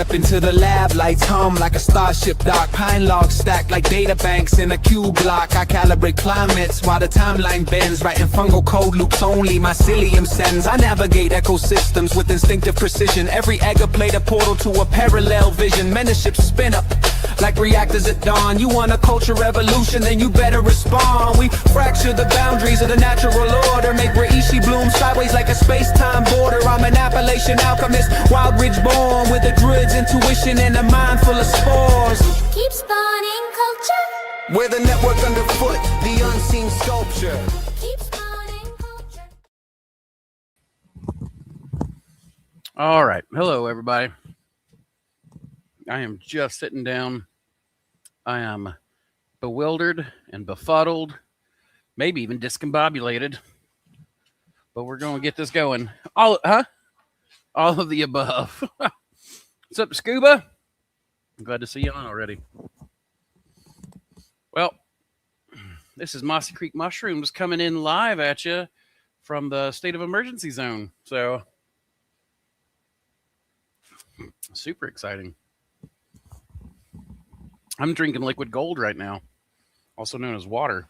step into the lab, lights hum like a starship dock. Pine logs stacked like data banks in a cube block. I calibrate climates while the timeline bends, writing fungal code loops only mycelium sends. I navigate ecosystems with instinctive precision. Every egg played a portal to a parallel vision. Menaships spin up like reactors at dawn. You want a culture revolution, then you better respond. We fracture the boundaries of the natural order, make Reishi bloom sideways like a space-time border. I'm an Appalachian alchemist, wild ridge born, with a druid's intuition and a mind full of spores. Keep spawning culture. We're the network underfoot, the unseen sculpture. Keep spawning culture. All right. Hello, everybody. I am just sitting down. I am bewildered and befuddled, maybe even discombobulated, but we're going to get this going. All of the above. What's up, Scuba? I'm glad to see you on already. Well, this is Mossy Creek Mushrooms coming in live at you from the state of emergency zone. So, super exciting. I'm drinking liquid gold right now, also known as water.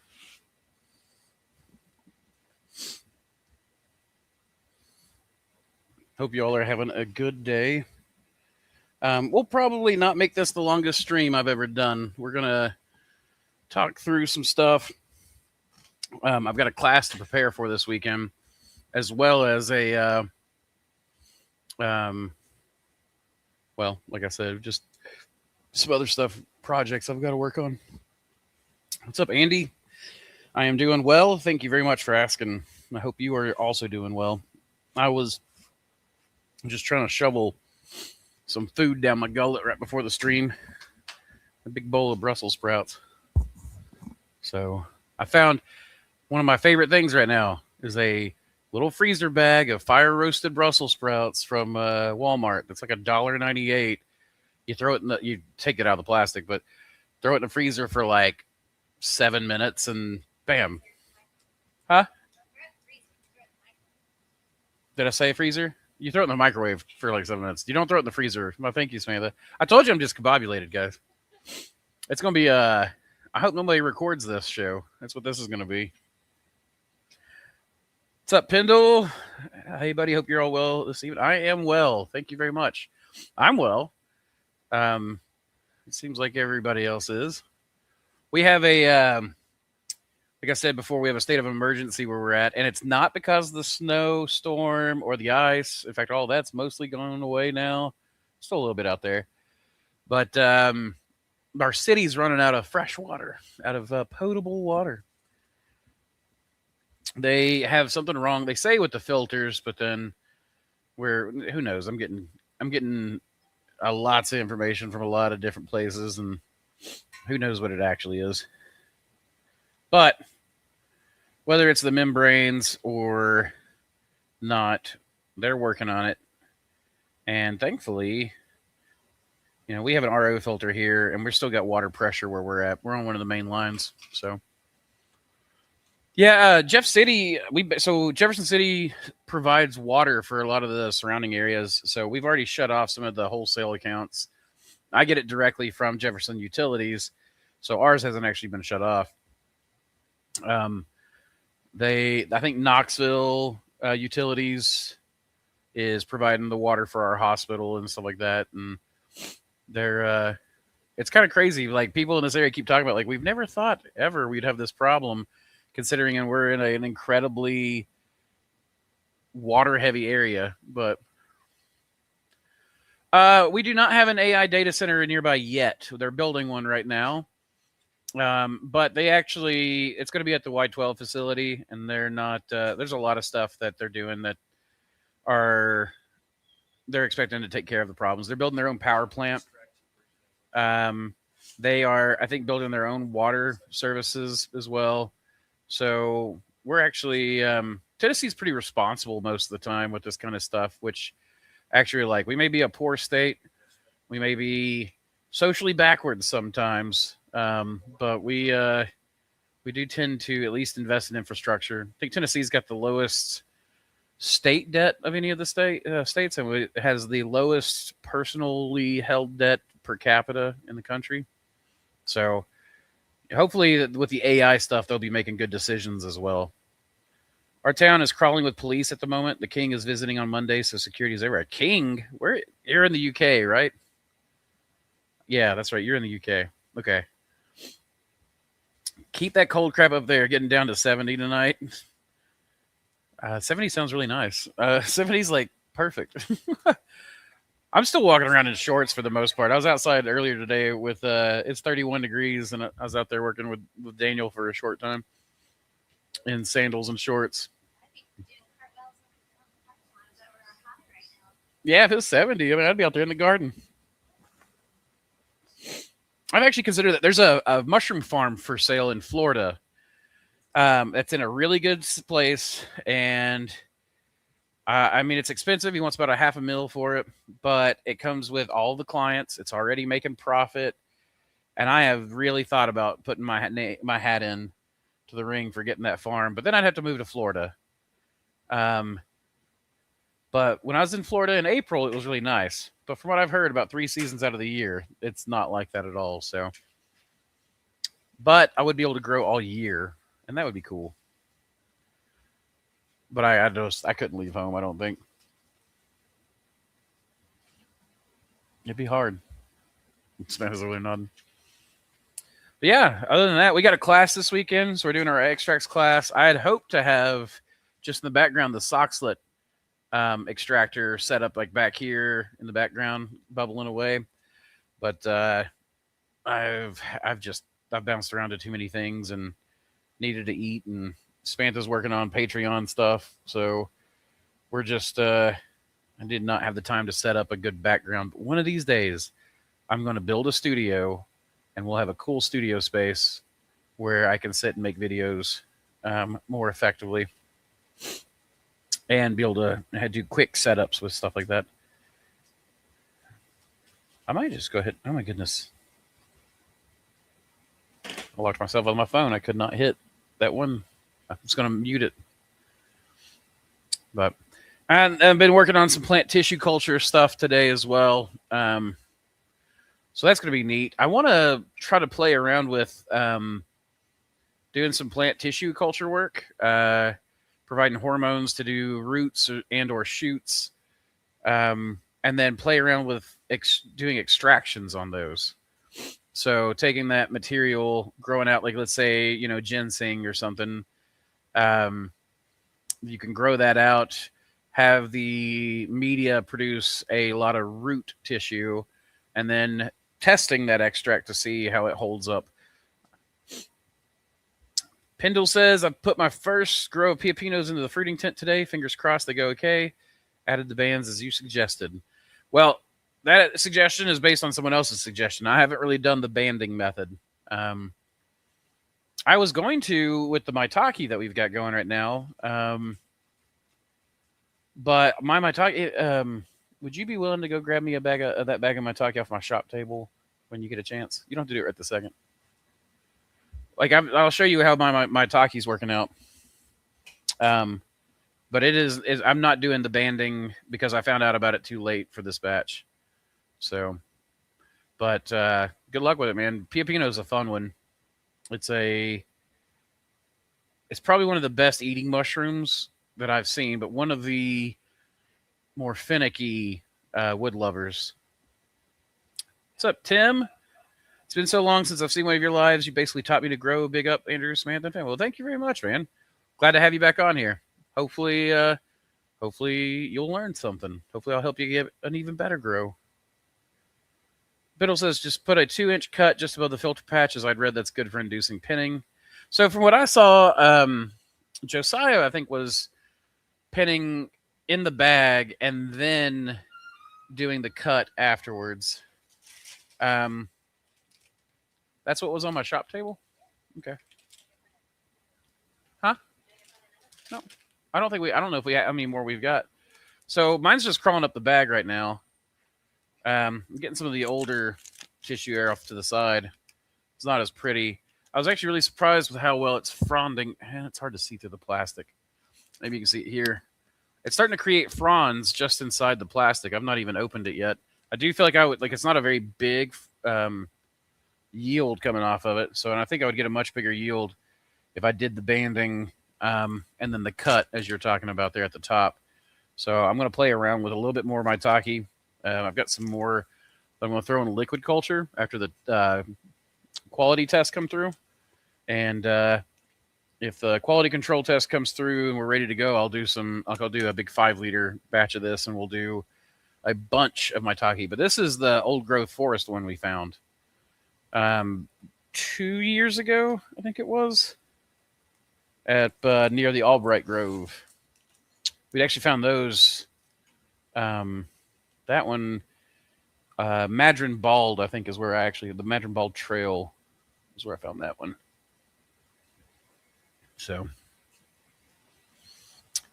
Hope you all are having a good day. We'll probably not make this the longest stream I've ever done. We're going to talk through some stuff. I've got a class to prepare for this weekend, as well as a, well, like I said, just some other stuff, projects I've got to work on. What's up, Andy? I am doing well. Thank you very much for asking. I hope you are also doing well. I was just trying to shovel some food down my gullet right before the stream. A big bowl of Brussels sprouts. So I found one of my favorite things right now is a little freezer bag of fire roasted Brussels sprouts from Walmart. It's like $1.98. You throw it in you take it out of the plastic, but throw it in the freezer for like 7 minutes and bam. Huh? Did I say freezer? You throw it in the microwave for like 7 minutes. You don't throw it in the freezer. Well, thank you, Samantha. I told you I'm discombobulated, guys. It's going to be, I hope nobody records this show. That's what this is going to be. What's up, Pendle? Hey, buddy. Hope you're all well this evening. I am well. Thank you very much. I'm well. It seems like everybody else is. We have a, like I said before, we have a state of emergency where we're at, and it's not because of the snowstorm or the ice. In fact, all that's mostly gone away now. Still a little bit out there. But our city's running out of fresh water, out of potable water. They have something wrong. They say with the filters, but then who knows? I'm getting lots of information from a lot of different places, and who knows what it actually is. But whether it's the membranes or not, they're working on it. And thankfully, you know, we have an RO filter here, and we've still got water pressure where we're at. We're on one of the main lines. So, yeah, Jefferson City provides water for a lot of the surrounding areas. So we've already shut off some of the wholesale accounts. I get it directly from Jefferson Utilities. So ours hasn't actually been shut off. I think Knoxville Utilities is providing the water for our hospital and stuff like that. And they're, it's kind of crazy. Like, people in this area keep talking about, like, we've never thought ever we'd have this problem, considering and we're in an incredibly water heavy area. But we do not have an AI data center nearby yet. They're building one right now. But they actually, it's going to be at the Y12 facility, and they're not, there's a lot of stuff that they're doing that they're expecting to take care of the problems. They're building their own power plant. They are, I think, building their own water services as well. So we're actually, Tennessee's pretty responsible most of the time with this kind of stuff, which actually, like, we may be a poor state. We may be socially backwards sometimes. But we do tend to at least invest in infrastructure. I think Tennessee's got the lowest state debt of any of the states, and it has the lowest personally held debt per capita in the country. So hopefully with the AI stuff, they'll be making good decisions as well. Our town is crawling with police at the moment. The king is visiting on Monday, so security is everywhere. King? You're in the UK, right? Yeah, that's right. You're in the UK. Okay. Keep that cold crap up there. Getting down to 70 tonight. 70 sounds really nice. 70's like perfect. I'm still walking around in shorts for the most part. I was outside earlier today with it's 31 degrees, and I was out there working with Daniel for a short time in sandals and shorts. Yeah, if it was 70, I mean, I'd be out there in the garden. I've actually considered that there's a mushroom farm for sale in Florida. That's in a really good place, and I mean, it's expensive. He wants about $500,000 for it, but it comes with all the clients. It's already making profit, and I have really thought about putting my hat in to the ring for getting that farm. But then I'd have to move to Florida. But when I was in Florida in April, it was really nice. But from what I've heard, about 3 seasons out of the year, it's not like that at all. So, but I would be able to grow all year, and that would be cool. But I couldn't leave home, I don't think. It'd be hard. Samantha's really nodding. But yeah, other than that, we got a class this weekend, so we're doing our extracts class. I had hoped to have just in the background the soxlet extractor set up like back here in the background, bubbling away. But I've bounced around to too many things and needed to eat, and Spantha's working on Patreon stuff, so we're just I did not have the time to set up a good background. But one of these days, I'm going to build a studio, and we'll have a cool studio space where I can sit and make videos more effectively, and be able to do quick setups with stuff like that. I might just go ahead. Oh my goodness! I locked myself on my phone. I could not hit that one. I'm just going to mute it. But and I've been working on some plant tissue culture stuff today as well. So that's going to be neat. I want to try to play around with doing some plant tissue culture work, providing hormones to do roots and or shoots, and then play around with doing extractions on those. So taking that material, growing out, like let's say, ginseng or something, you can grow that out, have the media produce a lot of root tissue, and then testing that extract to see how it holds up. Pendle says, I put my first grow of pepinos into the fruiting tent today. Fingers crossed they go okay. Added the bands as you suggested. Well, that suggestion is based on someone else's suggestion. I haven't really done the banding method. I was going to with the Maitake that we've got going right now. But my Maitake, would you be willing to go grab me a bag of that bag of Maitake off my shop table when you get a chance? You don't have to do it right this second. Like I'll show you how my Maitake's working out. But it is I'm not doing the banding because I found out about it too late for this batch. So, but good luck with it, man. Pepino is a fun one. It's probably one of the best eating mushrooms that I've seen, but one of the more finicky wood lovers. What's up, Tim? It's been so long since I've seen one of your lives. You basically taught me to grow. Big up, Andrew, Samantha. Well, thank you very much, man. Glad to have you back on here. Hopefully you'll learn something. Hopefully I'll help you get an even better grow. Biddle says, just put a 2-inch cut just above the filter patches. I'd read that's good for inducing pinning. So from what I saw, Josiah, I think, was pinning in the bag and then doing the cut afterwards. That's what was on my shop table? Okay. Huh? No. I don't know if we have how many more we've got. So mine's just crawling up the bag right now. I'm getting some of the older tissue air off to the side. It's not as pretty. I was actually really surprised with how well it's fronding. Man, it's hard to see through the plastic. Maybe you can see it here. it's starting to create fronds just inside the plastic. I've not even opened it yet. I do feel like I would, like, it's not a very big yield coming off of it. So, and I think I would get a much bigger yield if I did the banding and then the cut, as you're talking about there at the top. So I'm going to play around with a little bit more Maitake. I've got some more that I'm going to throw in liquid culture after the quality tests come through. And if the quality control test comes through and we're ready to go, I'll do a big 5-liter batch of this, and we'll do a bunch of Maitake. But this is the old growth forest one we found 2 years ago, I think it was, at near the Albright Grove. We'd actually found those. That one, Madron Bald, I think, is where the Madron Bald Trail is where I found that one. So,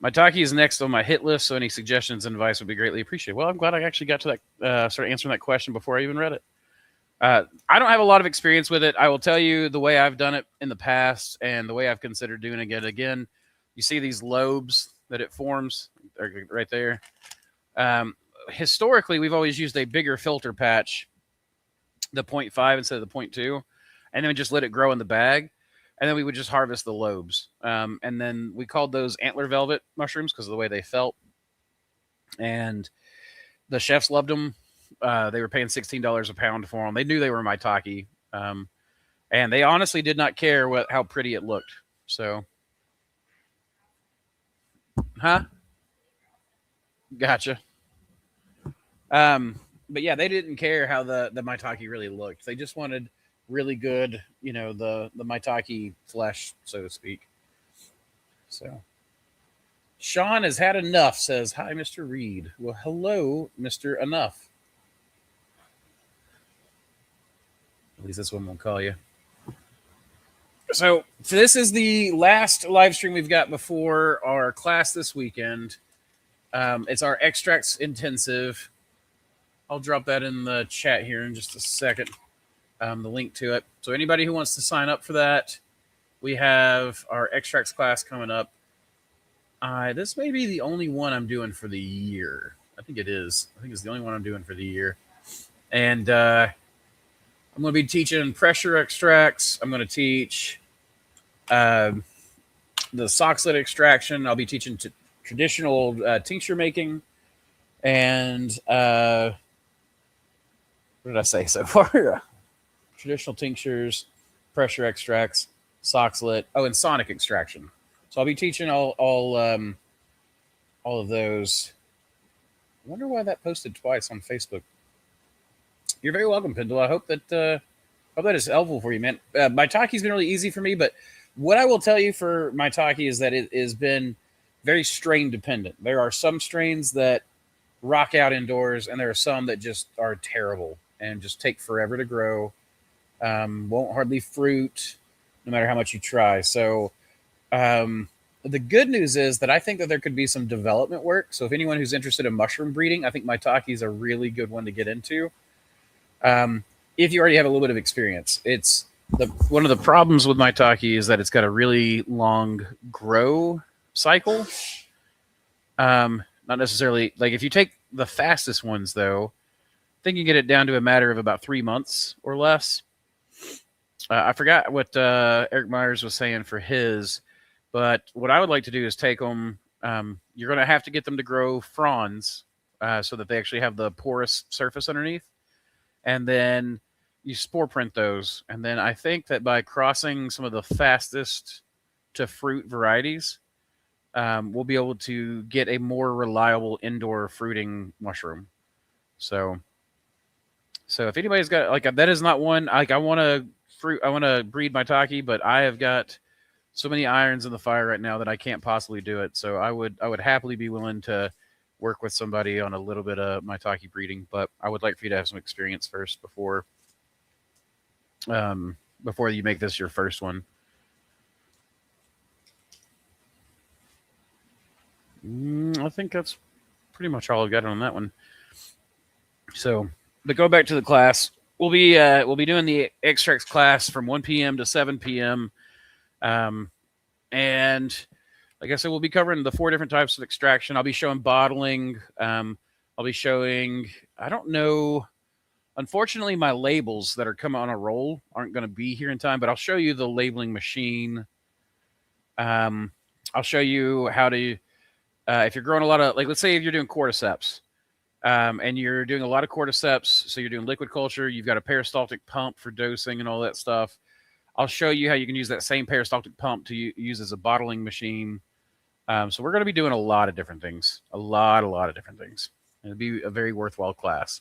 Maitake is next on my hit list, so any suggestions and advice would be greatly appreciated. Well, I'm glad I actually got to that, start answering that question before I even read it. I don't have a lot of experience with it. I will tell you the way I've done it in the past and the way I've considered doing it again. You see these lobes that it forms right there. Historically, we've always used a bigger filter patch, the 0.5 instead of the 0.2, and then we just let it grow in the bag. And then we would just harvest the lobes. And then we called those antler velvet mushrooms because of the way they felt. And the chefs loved them. They were paying $16 a pound for them. They knew they were Maitake. And they honestly did not care how pretty it looked. So, Gotcha. But yeah, they didn't care how the Maitake really looked. They just wanted really good, the Maitake flesh, so to speak. So, Sean has had enough, says, "Hi, Mr. Reed." Well, hello, Mr. Enough. At least that's what I'm going to call you. So this is the last live stream we've got before our class this weekend. It's our extracts intensive. I'll drop that in the chat here in just a second, the link to it. So anybody who wants to sign up for that, we have our extracts class coming up. This may be the only one I'm doing for the year. I think it is. I think it's the only one I'm doing for the year. And I'm going to be teaching pressure extracts. I'm going to teach the soxlet extraction. I'll be teaching traditional tincture making. And what did I say so far? Traditional tinctures, pressure extracts, soxlet. Oh, and sonic extraction. So I'll be teaching all of those. I wonder why that posted twice on Facebook. You're very welcome, Pendle. I hope that is helpful for you, man. Maitake's been really easy for me, but what I will tell you for Maitake is that it has been very strain dependent. There are some strains that rock out indoors, and there are some that just are terrible and just take forever to grow. Won't hardly fruit, no matter how much you try. So the good news is that I think that there could be some development work. So if anyone who's interested in mushroom breeding, I think Maitake is a really good one to get into. If you already have a little bit of experience. It's one of the problems with Maitake is that it's got a really long grow cycle. Not necessarily, like if you take the fastest ones though, I think you get it down to a matter of about 3 months or less. I forgot what Eric Myers was saying for his, but what I would like to do is take them. You're going to have to get them to grow fronds so that they actually have the porous surface underneath. And then you spore print those. And then I think that by crossing some of the fastest to fruit varieties, we'll be able to get a more reliable indoor fruiting mushroom. So if anybody's got, like, that is not one, like, I want to breed Maitake, but I have got so many irons in the fire right now that I can't possibly do it. So I would happily be willing to work with somebody on a little bit of Maitake breeding, but I would like for you to have some experience first before you make this your first one. I think that's pretty much all I've got on that one. So, but go back to the class. We'll be doing the extracts class from 1 p.m. to 7 p.m. And like I said, we'll be covering the 4 different types of extraction. I'll be showing bottling. I'll be showing, I don't know, unfortunately, my labels that are coming on a roll aren't going to be here in time, but I'll show you the labeling machine. I'll show you how to, if you're growing a lot of, like, let's say if you're doing cordyceps, and you're doing a lot of cordyceps, so you're doing liquid culture, you've got a peristaltic pump for dosing and all that stuff. I'll show you how you can use that same peristaltic pump to use as a bottling machine. So we're going to be doing a lot of different things, a lot of different things. It'll be a very worthwhile class.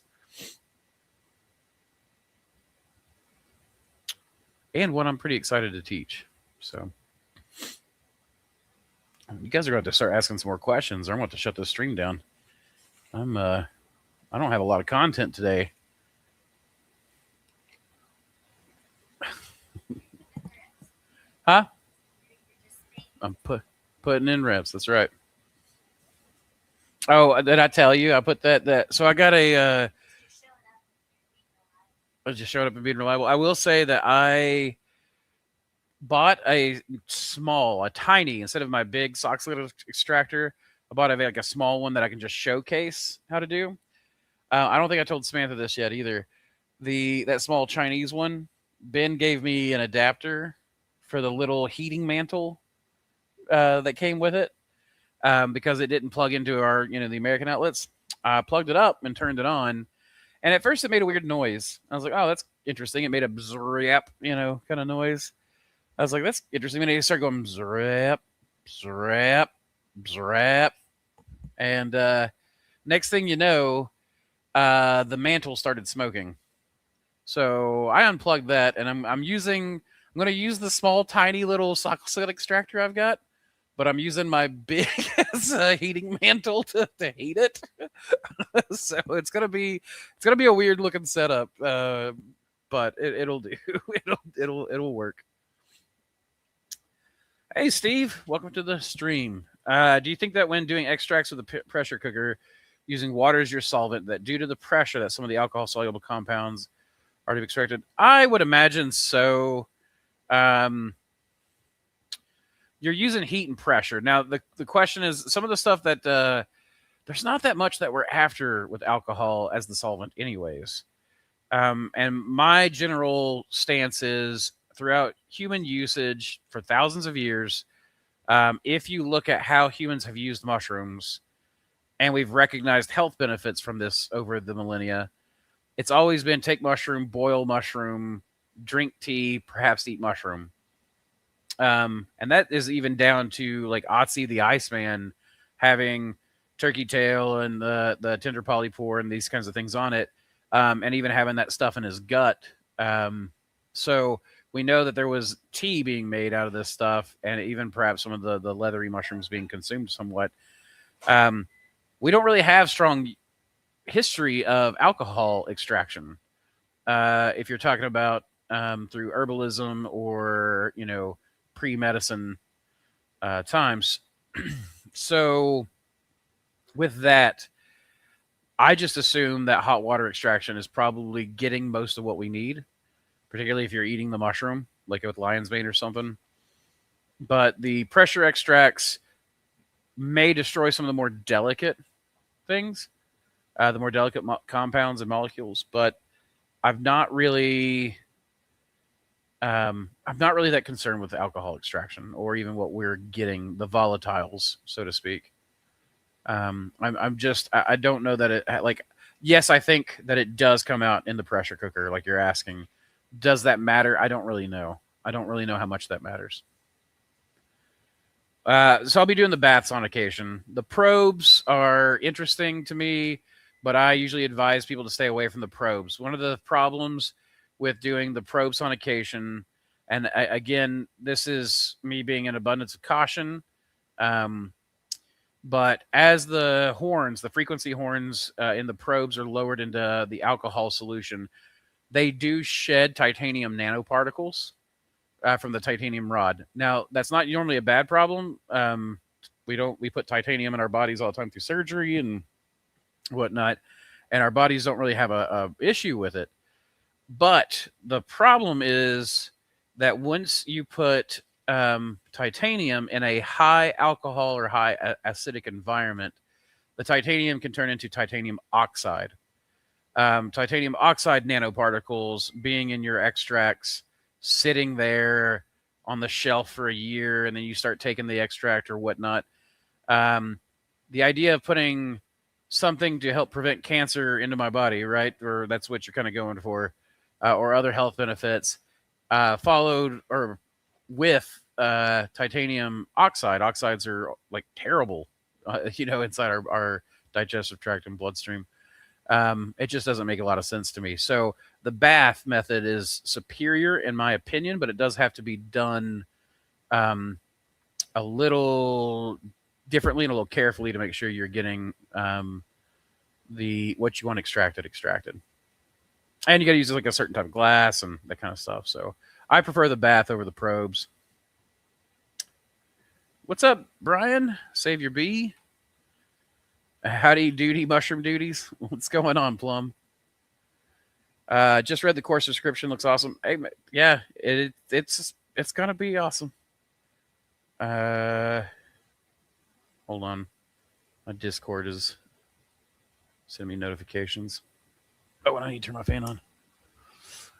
And one I'm pretty excited to teach. So you guys are going to start asking some more questions, or I'm going to shut this stream down. I don't have a lot of content today. Huh? I'm putting in reps. That's right. Oh, did I tell you? I put that. So I got a. I just showed up and being reliable. I will say that I bought a tiny, instead of my big soxhlet extractor, I bought like a small one that I can just showcase how to do. I don't think I told Samantha this yet either. That small Chinese one, Ben gave me an adapter for the little heating mantle that came with it, because it didn't plug into our, the American outlets. I plugged it up and turned it on, and at first it made a weird noise. I was like, oh, that's interesting. It made a bzzrap, kind of noise. I was like, that's interesting. And it started going bzzrap, bzzrap, bzzrap, and next thing you know, the mantle started smoking. So I unplugged that, and I'm going to use the small, tiny little soxhlet extractor I've got, but I'm using my big heating mantle to heat it. So it's gonna be a weird looking setup, but it'll do. It'll work. Hey Steve, welcome to the stream. Do you think that when doing extracts with a pressure cooker, using water as your solvent, that due to the pressure that some of the alcohol soluble compounds are to be extracted? I would imagine so. You're using heat and pressure. Now, the question is, some of the stuff that there's not that much that we're after with alcohol as the solvent anyways. And my general stance is, throughout human usage for thousands of years, if you look at how humans have used mushrooms, and we've recognized health benefits from this over the millennia, it's always been take mushroom, boil mushroom, drink tea, perhaps eat mushroom. And that is even down to like Otzi the Iceman having turkey tail and the tender polypore and these kinds of things on it, and even having that stuff in his gut. So we know that there was tea being made out of this stuff, and even perhaps some of the leathery mushrooms being consumed somewhat. We don't really have strong history of alcohol extraction. If you're talking about through herbalism or, pre-medicine times. So with that, I just assume that hot water extraction is probably getting most of what we need, particularly if you're eating the mushroom, like with lion's mane or something. But the pressure extracts may destroy some of the more delicate things, the more delicate compounds and molecules. But I'm not really that concerned with alcohol extraction or even what we're getting, the volatiles, so to speak. I don't know that it, like, yes, I think that it does come out in the pressure cooker, like you're asking. Does that matter? I don't really know. I don't really know how much that matters. So I'll be doing the baths on occasion. The probes are interesting to me, but I usually advise people to stay away from the probes. One of the problems with doing the probes on occasion, and again, this is me being an abundance of caution, but as the horns, the frequency horns in the probes are lowered into the alcohol solution, they do shed titanium nanoparticles from the titanium rod. Now, that's not normally a bad problem. We put titanium in our bodies all the time through surgery and whatnot, and our bodies don't really have a issue with it. But the problem is that once you put titanium in a high alcohol or high acidic environment, the titanium can turn into titanium oxide. Titanium oxide nanoparticles being in your extracts, sitting there on the shelf for a year, and then you start taking the extract or whatnot. The idea of putting something to help prevent cancer into my body, right? Or that's what you're kind of going for, or other health benefits, followed or with titanium oxide. Oxides are like terrible, inside our digestive tract and bloodstream. It just doesn't make a lot of sense to me. So the bath method is superior in my opinion, but it does have to be done a little differently and a little carefully to make sure you're getting what you want extracted. And you got to use like a certain type of glass and that kind of stuff. So I prefer the bath over the probes. What's up, Brian? Save your bee. Howdy doody mushroom duties. What's going on, Plum? Just read the course description. Looks awesome. Hey, yeah, it's gonna be awesome. Hold on. My Discord is sending me notifications. Oh, and I need to turn my fan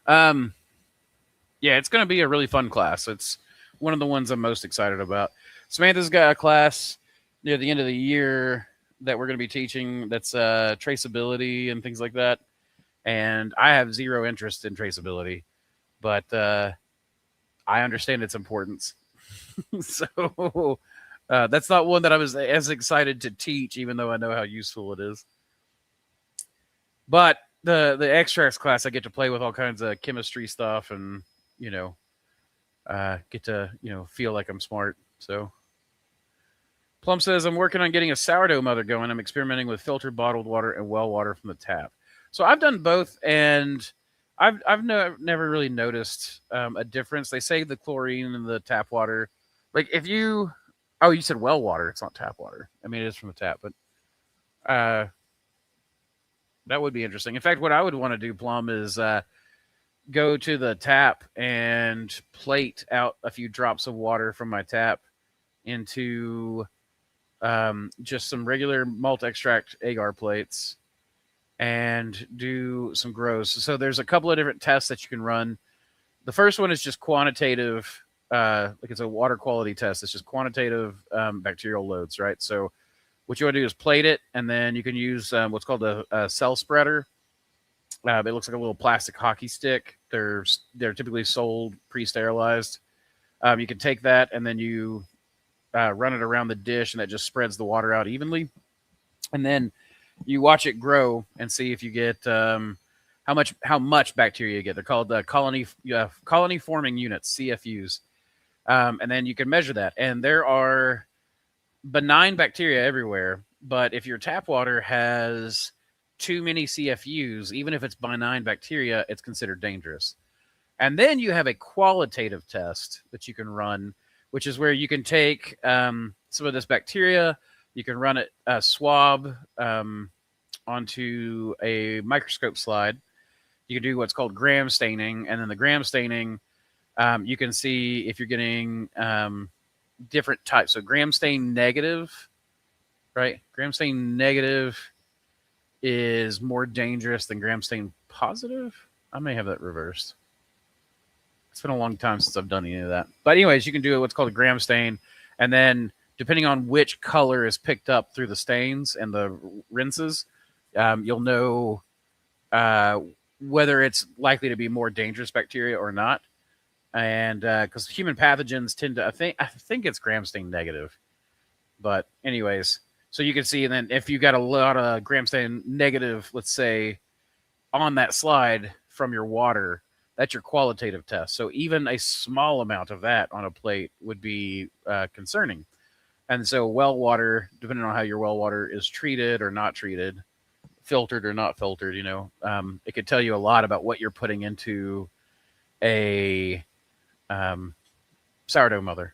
on. Yeah, it's gonna be a really fun class. It's one of the ones I'm most excited about. Samantha's got a class near the end of the year that we're going to be teaching that's traceability and things like that. And I have zero interest in traceability, but I understand its importance. So that's not one that I was as excited to teach, even though I know how useful it is. But the extracts class, I get to play with all kinds of chemistry stuff and, get to, feel like I'm smart. So Plum says, I'm working on getting a sourdough mother going. I'm experimenting with filtered bottled water and well water from the tap. So I've done both, and I've never really noticed a difference. They say the chlorine in the tap water, like if you, you said well water, it's not tap water. I mean, it is from the tap, but that would be interesting. In fact, what I would want to do, Plum, is go to the tap and plate out a few drops of water from my tap into just some regular malt extract agar plates and do some grows. So there's a couple of different tests that you can run. The first one is just quantitative, like it's a water quality test. It's just quantitative bacterial loads, right? So what you want to do is plate it, and then you can use what's called a cell spreader. It looks like a little plastic hockey stick. They're typically sold pre-sterilized. You can take that, and then you run it around the dish, and that just spreads the water out evenly. And then you watch it grow and see if you get how much bacteria you get. They're called colony forming units, CFUs. And then you can measure that. And there are benign bacteria everywhere, but if your tap water has too many CFUs, even if it's benign bacteria, it's considered dangerous. And then you have a qualitative test that you can run, which is where you can take some of this bacteria, you can run it a swab onto a microscope slide. You can do what's called gram staining, and then the gram staining, you can see if you're getting different types. So gram stain negative, right? Gram stain negative is more dangerous than gram stain positive. I may have that reversed. It's been a long time since I've done any of that. But anyways, you can do what's called a gram stain, and then depending on which color is picked up through the stains and the rinses, you'll know whether it's likely to be more dangerous bacteria or not. And because human pathogens tend to, I think it's gram stain negative. But anyways, so you can see, and then if you got a lot of gram stain negative, let's say, on that slide from your water, that's your qualitative test. So even a small amount of that on a plate would be concerning. And so well water, depending on how your well water is treated or not treated, filtered or not filtered, it could tell you a lot about what you're putting into a sourdough mother.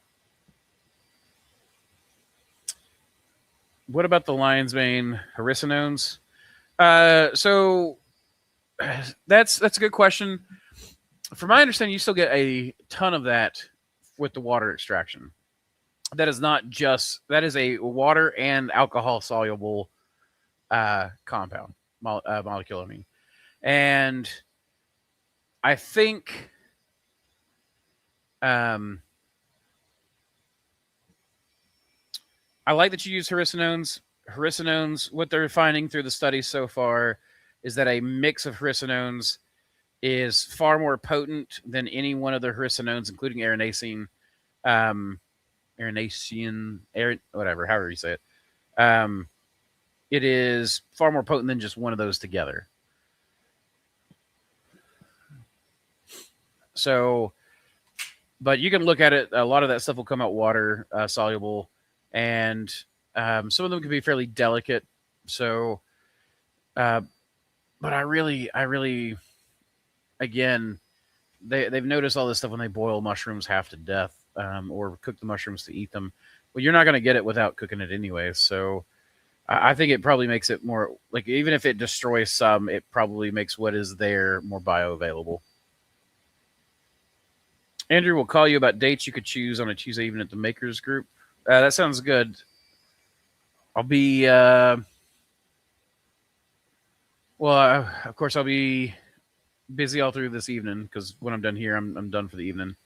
What about the lion's mane harricinones? So that's a good question. From my understanding, you still get a ton of that with the water extraction. That is not just, that is a water and alcohol soluble compound, molecule, I mean. And I think I like that you use hericenones. Hericenones, what they're finding through the studies so far is that a mix of hericenones is far more potent than any one of the hericenones, including erinacine, whatever, however you say it. It is far more potent than just one of those together. So, but you can look at it. A lot of that stuff will come out water soluble, and some of them can be fairly delicate. So, but I really, again, they've noticed all this stuff when they boil mushrooms half to death, or cook the mushrooms to eat them. Well, you're not going to get it without cooking it anyway. So, I think it probably makes it more, like, even if it destroys some, it probably makes what is there more bioavailable. Andrew will call you about dates you could choose on a Tuesday evening at the Makers Group. That sounds good. I'll be, of course, I'll be busy all through this evening because when I'm done here, I'm done for the evening.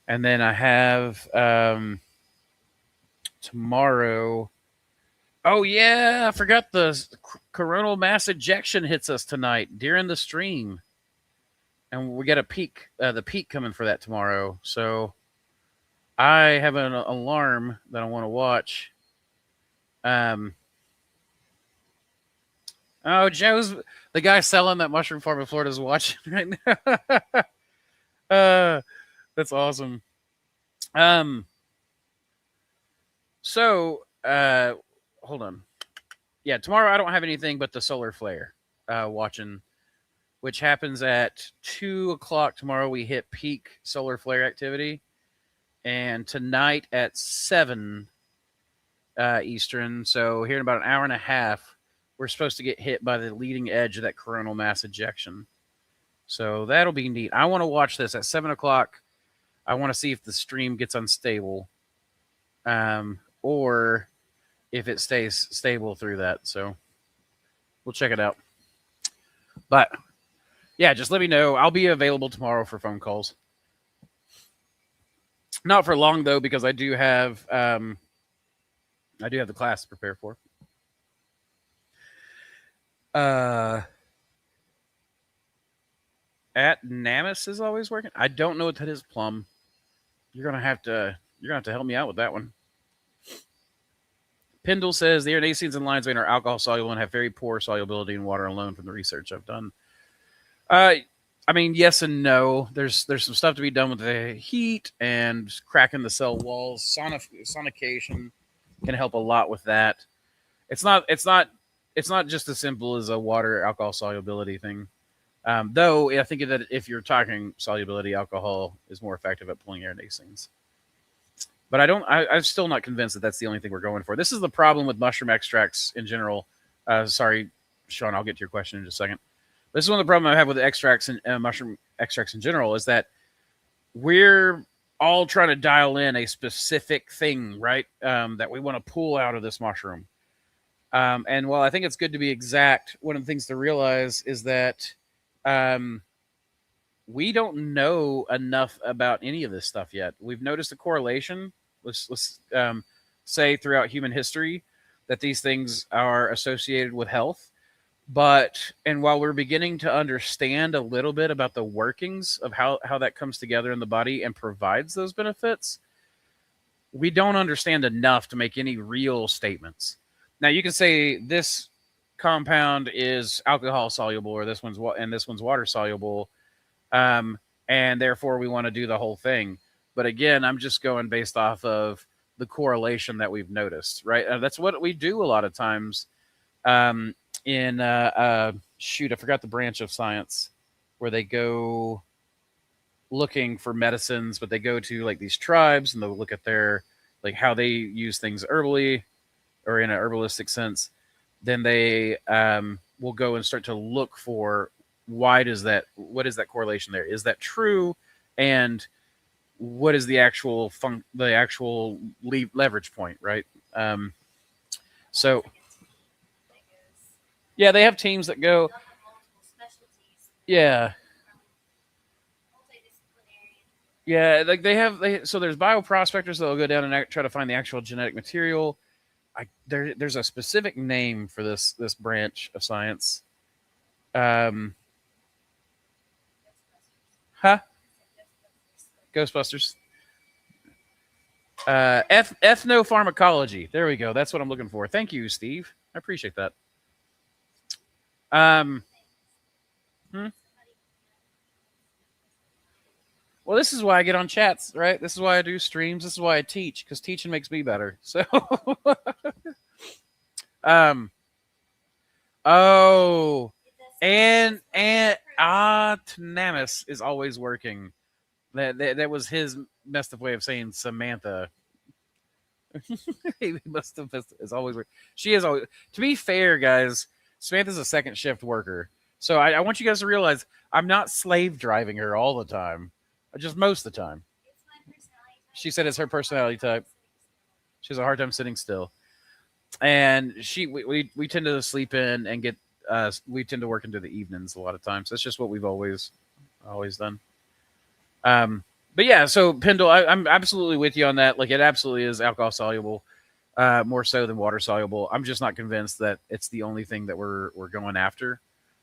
And then I have tomorrow. Oh, yeah, I forgot the coronal mass ejection hits us tonight during the stream. And we got a peak, the peak coming for that tomorrow. So I have an alarm that I want to watch. Oh, Joe's the guy selling that mushroom farm in Florida is watching right now. That's awesome. So hold on. Yeah, tomorrow I don't have anything but the solar flare watching, which happens at 2:00 tomorrow. We hit peak solar flare activity. And tonight at 7 Eastern, so here in about an hour and a half, we're supposed to get hit by the leading edge of that coronal mass ejection. So that'll be neat. I want to watch this at 7 o'clock. I want to see if the stream gets unstable, or if it stays stable through that. So we'll check it out. But yeah, just let me know. I'll be available tomorrow for phone calls. Not for long though, because I do have the class to prepare for. At Namus is always working. I don't know what that is, Plum. You're gonna have to help me out with that one. Pendle says the erinacines and lion's mane are alcohol soluble and have very poor solubility in water alone from the research I've done. I mean, yes and no. There's some stuff to be done with the heat and cracking the cell walls. Sonication can help a lot with that. It's not just as simple as a water alcohol solubility thing. Though I think that if you're talking solubility, alcohol is more effective at pulling erinacines. But I'm still not convinced that that's the only thing we're going for. This is the problem with mushroom extracts in general. Sorry, Sean, I'll get to your question in just a second. This is one of the problems I have with extracts and mushroom extracts in general is that we're all trying to dial in a specific thing, right? That we want to pull out of this mushroom. And while I think it's good to be exact, one of the things to realize is that we don't know enough about any of this stuff yet. We've noticed a correlation, let's say throughout human history, that these things are associated with health. And while we're beginning to understand a little bit about the workings of how that comes together in the body and provides those benefits, we don't understand enough to make any real statements. Now, you can say this compound is alcohol soluble, or this one's water soluble, and therefore we want to do the whole thing. But again, I'm just going based off of the correlation that we've noticed, right? That's what we do a lot of times. I forgot the branch of science where they go looking for medicines, but they go to like these tribes and they'll look at their, like, how they use things herbally or in an herbalistic sense. Then they will go and start to look for what is that correlation there? Is that true? And what is the actual leverage point, right? So yeah, they have teams that go. Yeah, yeah, like so there's bioprospectors that'll go down and try to find the actual genetic material. There's a specific name for this branch of science. Huh? Ghostbusters. Ethnopharmacology. There we go. That's what I'm looking for. Thank you, Steve. I appreciate that. Hmm? Well, this is why I get on chats, right? This is why I do streams. This is why I teach, because teaching makes me better. So, oh, and Tanamis is always working. That was his messed up way of saying Samantha. He must have missed. Is always. She is always. To be fair, guys, Samantha's a second shift worker, so I want you guys to realize I'm not slave driving her all the time, just most of the time. She said it's her personality type. She has a hard time sitting still, and we tend to sleep in and get. We tend to work into the evenings a lot of times. That's just what we've always done. But yeah, so Pendle, I'm absolutely with you on that. Like, it absolutely is alcohol soluble, more so than water soluble. I'm just not convinced that it's the only thing that we're going after,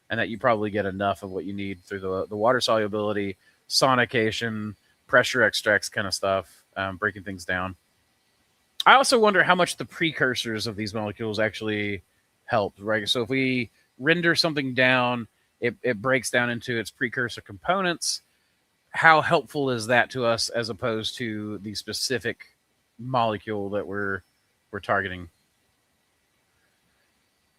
and that you probably get enough of what you need through the water solubility, sonication, pressure extracts kind of stuff, breaking things down. I also wonder how much the precursors of these molecules actually help, right? So if we render something down, it breaks down into its precursor components. How helpful is that to us as opposed to the specific molecule that we're targeting?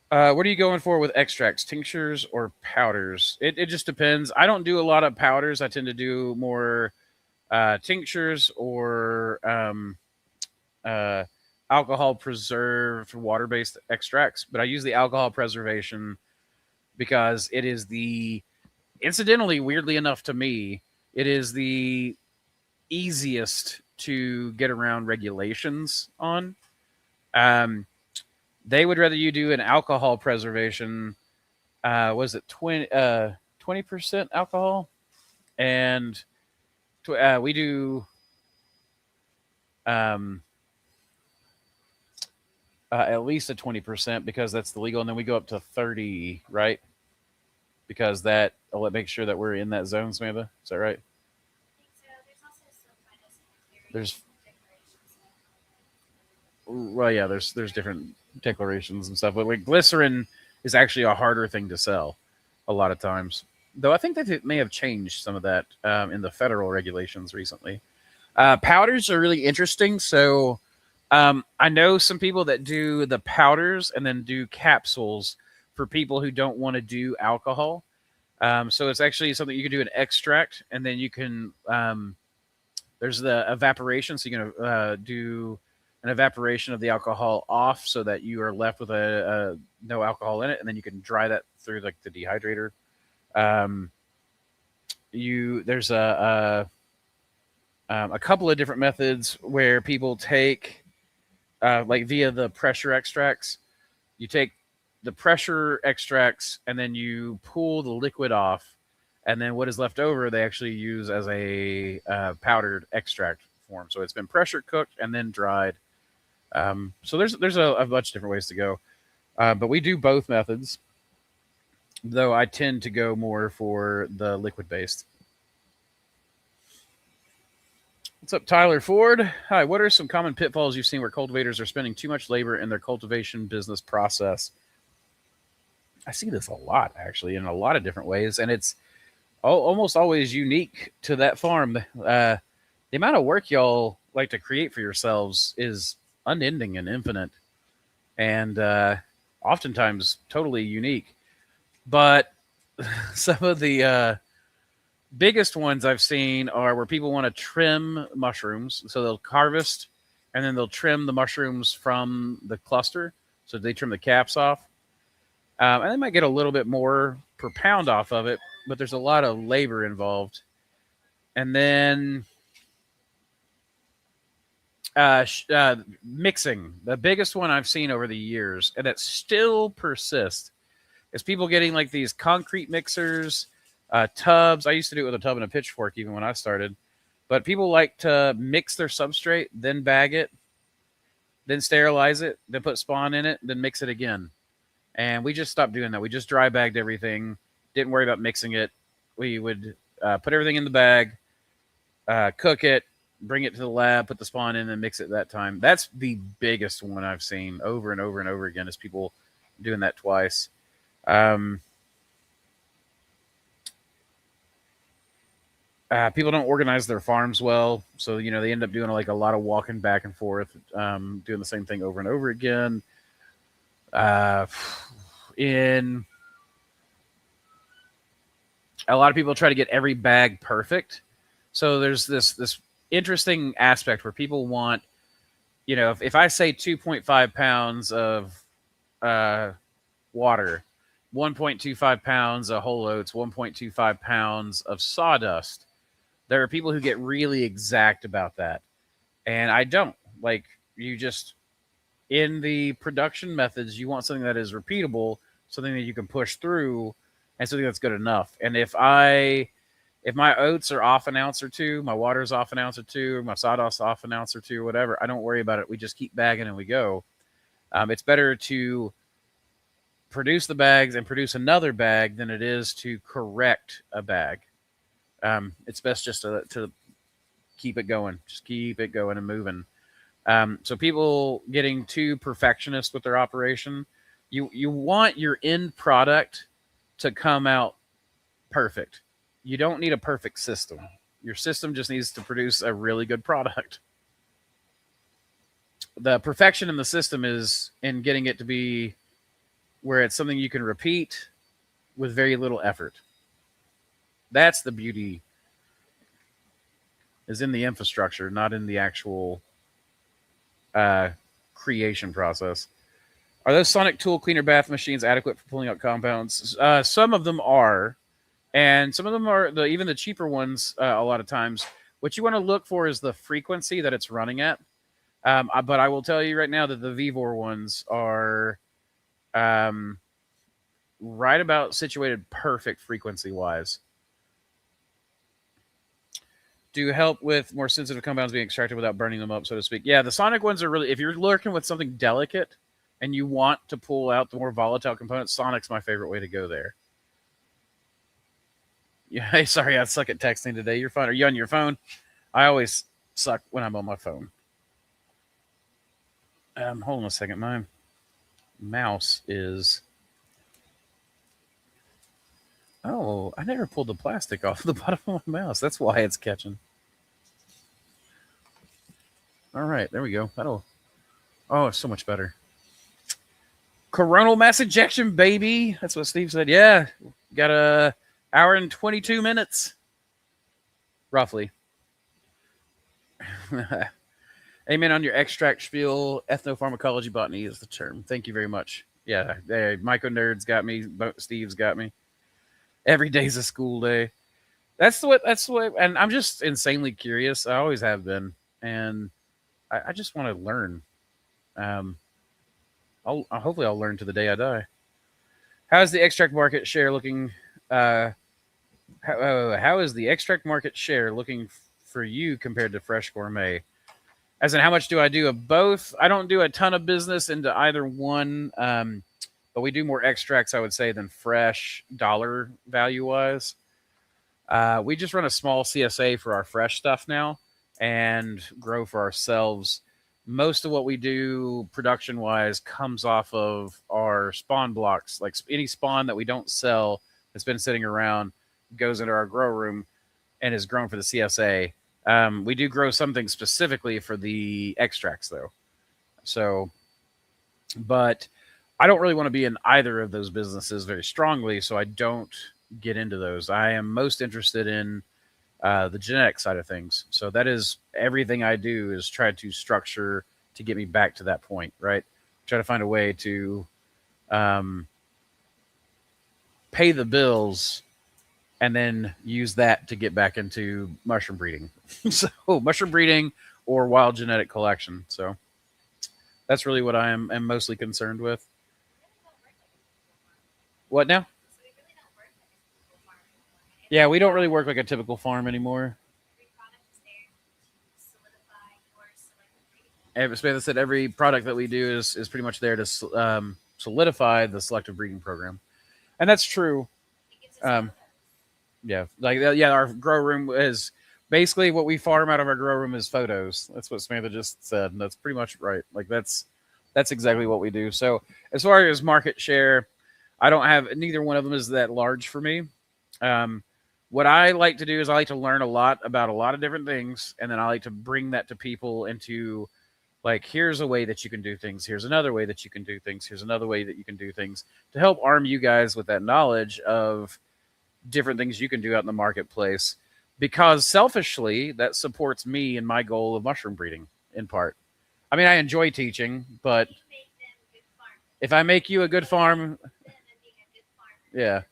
What are you going for with extracts, tinctures or powders? It just depends. I don't do a lot of powders. I tend to do more tinctures or alcohol preserved water-based extracts. But I use the alcohol preservation because it is incidentally, weirdly enough to me, it is the easiest to get around regulations on. They would rather you do an alcohol preservation. Was it 20% alcohol? And we do at least a 20% because that's the legal, and then we go up to 30, right? Because that will make sure that we're in that zone, Samantha. Is that right? Well, yeah, there's different declarations and stuff, but like glycerin is actually a harder thing to sell a lot of times. Though I think that it may have changed some of that in the federal regulations recently. Powders are really interesting. So I know some people that do the powders and then do capsules for people who don't want to do alcohol. So it's actually something you can do an extract, and then you can there's the evaporation, so you can do an evaporation of the alcohol off, so that you are left with a no alcohol in it, and then you can dry that through like the dehydrator. There's a couple of different methods where people take like via the pressure extracts. You take the pressure extracts and then you pull the liquid off, and then what is left over they actually use as a powdered extract form. So it's been pressure cooked and then dried. So there's a bunch of different ways to go, but we do both methods, though I tend to go more for the liquid based. What's up, Tyler Ford? Hi, what are some common pitfalls you've seen where cultivators are spending too much labor in their cultivation business process? I see this a lot, actually, in a lot of different ways, and it's almost always unique to that farm. The amount of work y'all like to create for yourselves is unending and infinite, and oftentimes totally unique. But some of the biggest ones I've seen are where people want to trim mushrooms. So they'll harvest and then they'll trim the mushrooms from the cluster. So they trim the caps off. And they might get a little bit more per pound off of it, but there's a lot of labor involved. And then Mixing. The biggest one I've seen over the years, and that still persists, is people getting like these concrete mixers, tubs. I used to do it with a tub and a pitchfork even when I started. But people like to mix their substrate, then bag it, then sterilize it, then put spawn in it, then mix it again. And we just stopped doing that. We just dry bagged everything, didn't worry about mixing it. We would put everything in the bag, cook it, bring it to the lab, put the spawn in, and mix it that time. That's the biggest one I've seen over and over and over again, is people doing that twice. People don't organize their farms well, so they end up doing like a lot of walking back and forth, doing the same thing over and over again. In a lot of people try to get every bag perfect, so there's this interesting aspect where people want, if I say 2.5 pounds of water, 1.25 pounds of whole oats, 1.25 pounds of sawdust. There are people who get really exact about that. And I don't. Like, you just, in the production methods, you want something that is repeatable, something that you can push through, and something that's good enough. And if my oats are off an ounce or two, my water's off an ounce or two, or my sawdust off an ounce or two, or whatever, I don't worry about it. We just keep bagging and we go. It's better to produce the bags and produce another bag than it is to correct a bag. It's best just to keep it going. Just keep it going and moving. So people getting too perfectionist with their operation, you want your end product to come out perfect. You don't need a perfect system. Your system just needs to produce a really good product. The perfection in the system is in getting it to be where it's something you can repeat with very little effort. That's the beauty, is in the infrastructure, not in the actual creation process. Are those sonic tool cleaner bath machines adequate for pulling out compounds? Some of them are, and some of them are, even the cheaper ones, a lot of times. What you want to look for is the frequency that it's running at. But I will tell you right now that the Vivor ones are right about situated perfect frequency-wise. Do help with more sensitive compounds being extracted without burning them up, so to speak. Yeah, the sonic ones are really, if you're working with something delicate and you want to pull out the more volatile components, sonic's my favorite way to go there. Yeah, hey, sorry, I suck at texting today. You're fine. Are you on your phone? I always suck when I'm on my phone. Hold on a second. My mouse is... Oh, I never pulled the plastic off the bottom of my mouse. That's why it's catching. All right, there we go. Oh, it's so much better. Coronal mass ejection, baby. That's what Steve said. Yeah, got a hour and 22 minutes, roughly. Amen on your extract spiel. Ethnopharmacology botany is the term. Thank you very much. Yeah, Myco Nerd's got me. Steve's got me. Every day's a school day. That's the way. And I'm just insanely curious. I always have been, and I just want to learn. Hopefully I'll learn to the day I die. How's the extract market share looking? How is the extract market share looking for you compared to fresh gourmet? As in, how much do I do of both? I don't do a ton of business into either one, but we do more extracts, I would say, than fresh dollar value wise. We just run a small CSA for our fresh stuff now and grow for ourselves. Most of what we do production wise comes off of our spawn blocks. Like any spawn that we don't sell that's been sitting around goes into our grow room and is grown for the CSA. We do grow something specifically for the extracts though. So, but I don't really want to be in either of those businesses very strongly, so I don't get into those. I am most interested in the genetic side of things. So that is everything I do, is try to structure to get me back to that point, right? Try to find a way to pay the bills and then use that to get back into mushroom breeding. So mushroom breeding or wild genetic collection. So that's really what I am mostly concerned with. What now? Yeah, we don't really work like a typical farm anymore. As I said, every product that we do is pretty much there to solidify the selective breeding program, and that's true. Yeah, our grow room is basically what we farm out of our grow room is photos. That's what Samantha just said, and that's pretty much right. Like that's exactly what we do. So as far as market share, I don't have neither one of them is that large for me. What I like to do is I like to learn a lot about a lot of different things, and then I like to bring that to people into like, here's a way that you can do things. Here's another way that you can do things. Here's another way that you can do things to help arm you guys with that knowledge of different things you can do out in the marketplace. Because selfishly, that supports me in my goal of mushroom breeding in part. I mean, I enjoy teaching, but if I make you a good farm, yeah.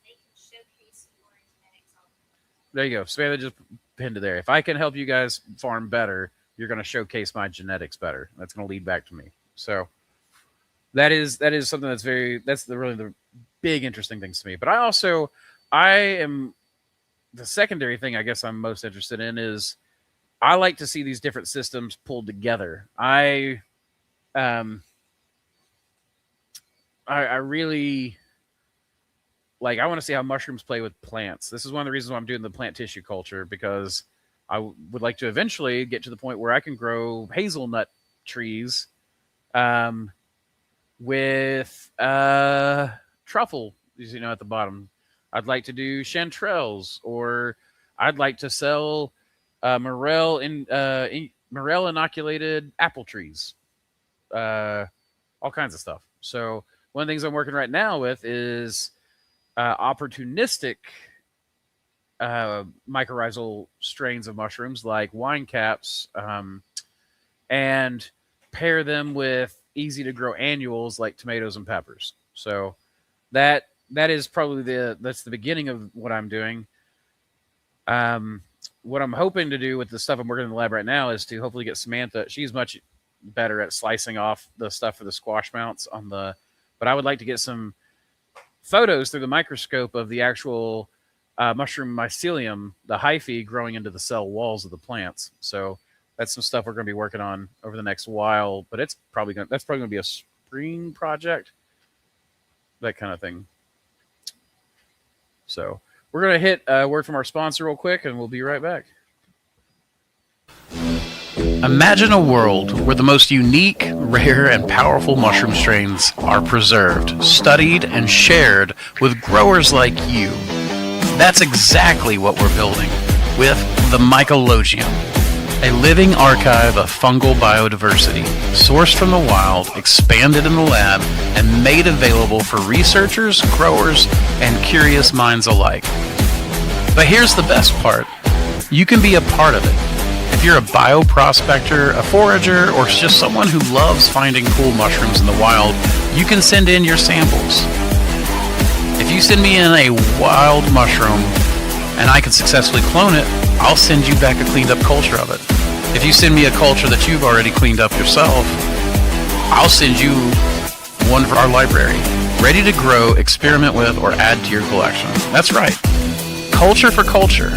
There you go. Samantha just pinned it there. If I can help you guys farm better, you're going to showcase my genetics better. That's going to lead back to me. So that is something that's really the big interesting things to me. But I am the secondary thing I guess I'm most interested in is I like to see these different systems pulled together. I really like, I want to see how mushrooms play with plants. This is one of the reasons why I'm doing the plant tissue culture, because I would like to eventually get to the point where I can grow hazelnut trees with truffle, at the bottom. I'd like to do chanterelles, or I'd like to sell morel inoculated apple trees, all kinds of stuff. So one of the things I'm working right now with is opportunistic mycorrhizal strains of mushrooms like wine caps, and pair them with easy to grow annuals like tomatoes and peppers. So that is probably that's the beginning of what I'm doing. What I'm hoping to do with the stuff I'm working in the lab right now is to hopefully get Samantha. She's much better at slicing off the stuff for the squash mounts but I would like to get some photos through the microscope of the actual mushroom mycelium, the hyphae growing into the cell walls of the plants. So that's some stuff we're going to be working on over the next while, but that's probably going to be a spring project, that kind of thing. So we're going to hit a word from our sponsor real quick, and we'll be right back. Imagine a world where the most unique, rare, and powerful mushroom strains are preserved, studied, and shared with growers like you. That's exactly what we're building with the Mycologium, a living archive of fungal biodiversity, sourced from the wild, expanded in the lab, and made available for researchers, growers, and curious minds alike. But here's the best part. You can be a part of it. If you're a bioprospector, a forager, or just someone who loves finding cool mushrooms in the wild, you can send in your samples. If you send me in a wild mushroom and I can successfully clone it, I'll send you back a cleaned up culture of it. If you send me a culture that you've already cleaned up yourself, I'll send you one for our library, ready to grow, experiment with, or add to your collection. That's right. Culture for culture.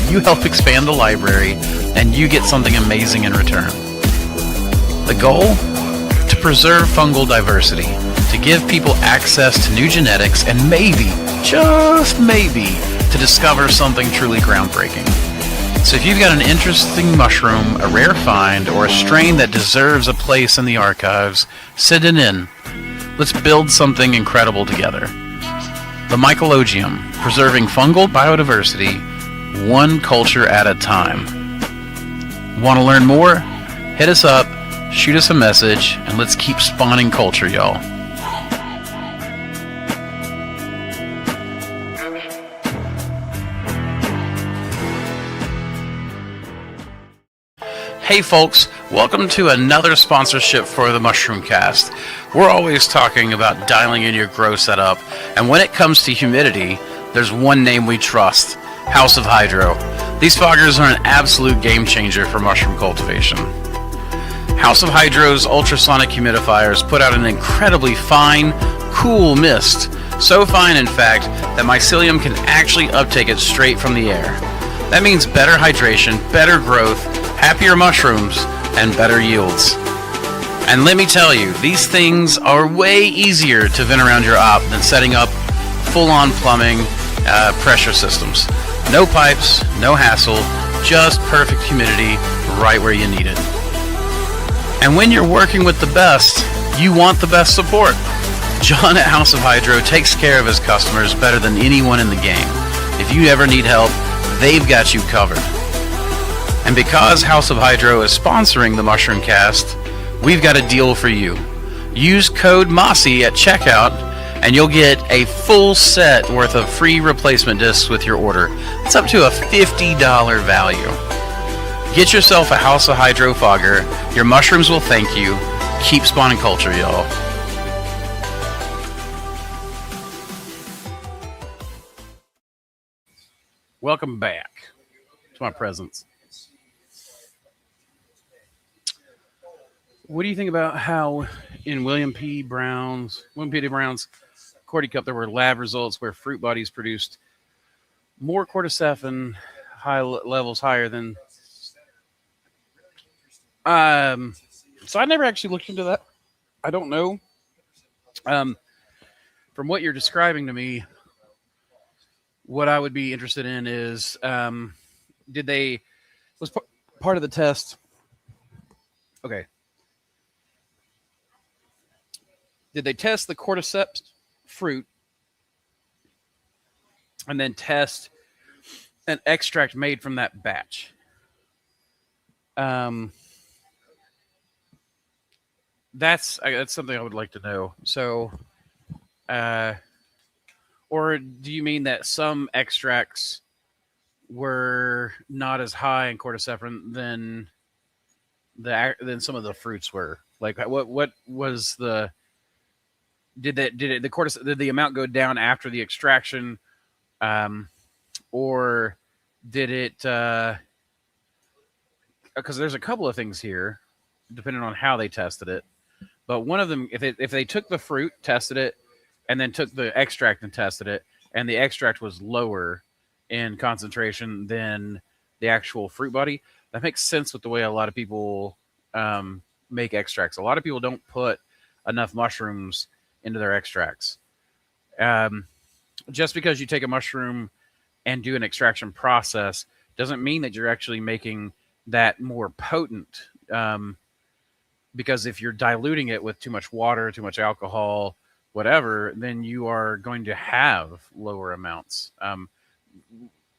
You help expand the library, and you get something amazing in return. The goal? To preserve fungal diversity, to give people access to new genetics, and maybe, just maybe, to discover something truly groundbreaking. So if you've got an interesting mushroom, a rare find, or a strain that deserves a place in the archives, send it in. Let's build something incredible together. The Mycologium, preserving fungal biodiversity, one culture at a time. Want to learn more? Hit us up, shoot us a message, and let's keep spawning culture, y'all. Hey folks, welcome to another sponsorship for the Mushroom Cast. We're always talking about dialing in your grow setup, and when it comes to humidity, there's one name we trust, House of Hydro. These foggers are an absolute game changer for mushroom cultivation. House of Hydro's ultrasonic humidifiers put out an incredibly fine, cool mist. So fine, in fact, that mycelium can actually uptake it straight from the air. That means better hydration, better growth, happier mushrooms, and better yields. And let me tell you, these things are way easier to vent around your op than setting up full-on plumbing pressure systems. No pipes, no hassle, just perfect humidity right where you need it. And when you're working with the best, you want the best support. John at House of Hydro takes care of his customers better than anyone in the game. If you ever need help, they've got you covered. And because House of Hydro is sponsoring the Mushroom Cast, we've got a deal for you. Use code MOSSY at checkout and you'll get a full set worth of free replacement discs with your order. It's up to a $50 value. Get yourself a House of Hydro fogger. Your mushrooms will thank you. Keep spawning culture, y'all. Welcome back to my presence. What do you think about how in William P. D. Brown's Cordy Cup there were lab results where fruit bodies produced more cordyceps and levels higher than so I never actually looked into that. I don't know. From what you're describing to me, what I would be interested in is was part of the test. Okay. Did they test the cordyceps fruit and then test an extract made from that batch? That's something I would like to know. So, or do you mean that some extracts were not as high in cordyceps than some of the fruits were? Like, what was the did the amount go down after the extraction, or did it? Because there's a couple of things here, depending on how they tested it. But one of them, if they took the fruit, tested it, and then took the extract and tested it, and the extract was lower in concentration than the actual fruit body, that makes sense with the way a lot of people make extracts. A lot of people don't put enough mushrooms into their extracts. Just because you take a mushroom and do an extraction process doesn't mean that you're actually making that more potent. Because if you're diluting it with too much water, too much alcohol, whatever, then you are going to have lower amounts.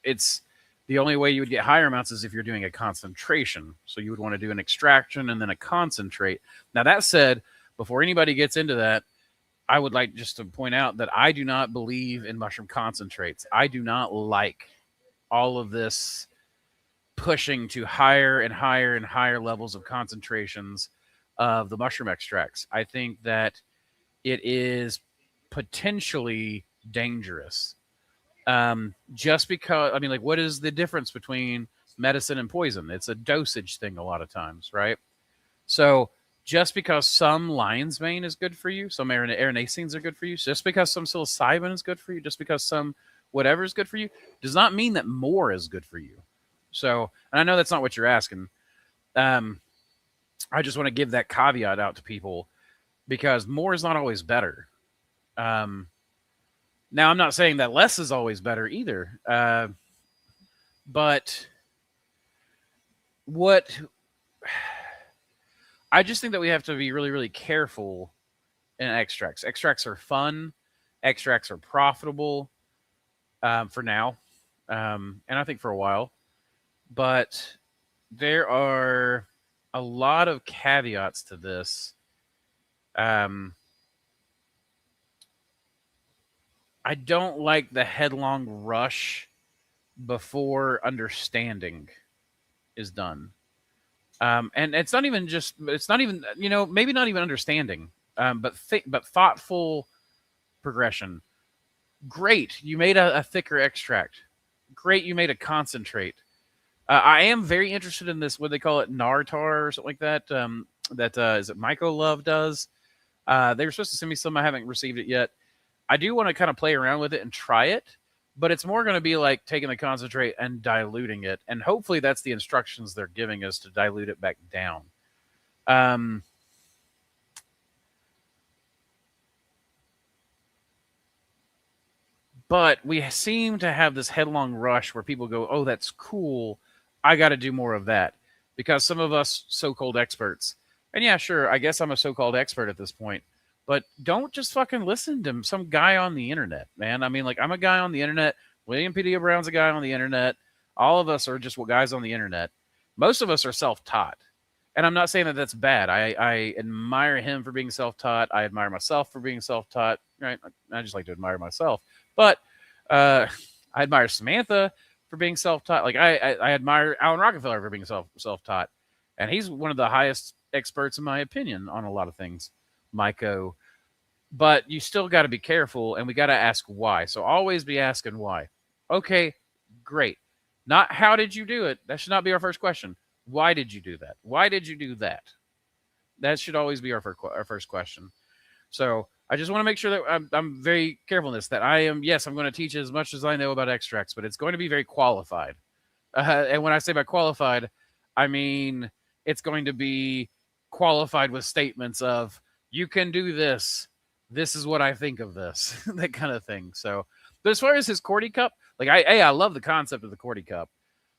It's the only way you would get higher amounts is if you're doing a concentration. So you would want to do an extraction and then a concentrate. Now, that said, before anybody gets into that, I would like just to point out that I do not believe in mushroom concentrates. I do not like all of this pushing to higher and higher and higher levels of concentrations of the mushroom extracts. I think that it is potentially dangerous. Just because, I mean, like, what is the difference between medicine and poison? It's a dosage thing a lot of times, right? So just because some lion's mane is good for you, some erinacines are good for you, just because some psilocybin is good for you, just because some whatever is good for you, does not mean that more is good for you. So, and I know that's not what you're asking. I just want to give that caveat out to people because more is not always better. Now, I'm not saying that less is always better either. But I just think that we have to be really, really careful in extracts. Extracts are fun. Extracts are profitable for now. And I think for a while. But there are a lot of caveats to this. I don't like the headlong rush before understanding is done. And it's not even, maybe not even understanding, but thoughtful progression. Great. You made a thicker extract. Great. You made a concentrate. I am very interested in this, what they call it, Nartar or something like that. that is it Myco Love does. They were supposed to send me some. I haven't received it yet. I do want to kind of play around with it and try it, but it's more going to be like taking the concentrate and diluting it, and hopefully that's the instructions they're giving us to dilute it back down. But we seem to have this headlong rush where people go, "Oh, that's cool. I got to do more of that." Because some of us so-called experts, and yeah, sure, I guess I'm a so-called expert at this point, but don't just fucking listen to some guy on the internet, man. I mean, like, I'm a guy on the internet. William P. Brown's a guy on the internet. All of us are just guys on the internet. Most of us are self-taught. And I'm not saying that that's bad. I admire him for being self-taught. I admire myself for being self-taught. Right? I just like to admire myself. But I admire Samantha for being self-taught. Like I admire Alan Rockefeller for being self-taught, and he's one of the highest experts in my opinion on a lot of things, Myco. But you still got to be careful, and we got to ask why. So always be asking why. Okay, great. Not how did you do it? That should not be our first question. Why did you do that? Why did you do that? That should always be our first question. So I just want to make sure that I'm very careful in this, that I am, yes, I'm going to teach as much as I know about extracts, but it's going to be very qualified. And when I say by qualified, I mean it's going to be qualified with statements of, you can do this. This is what I think of this, that kind of thing. So, but as far as his Cordy cup, like I love the concept of the Cordy cup,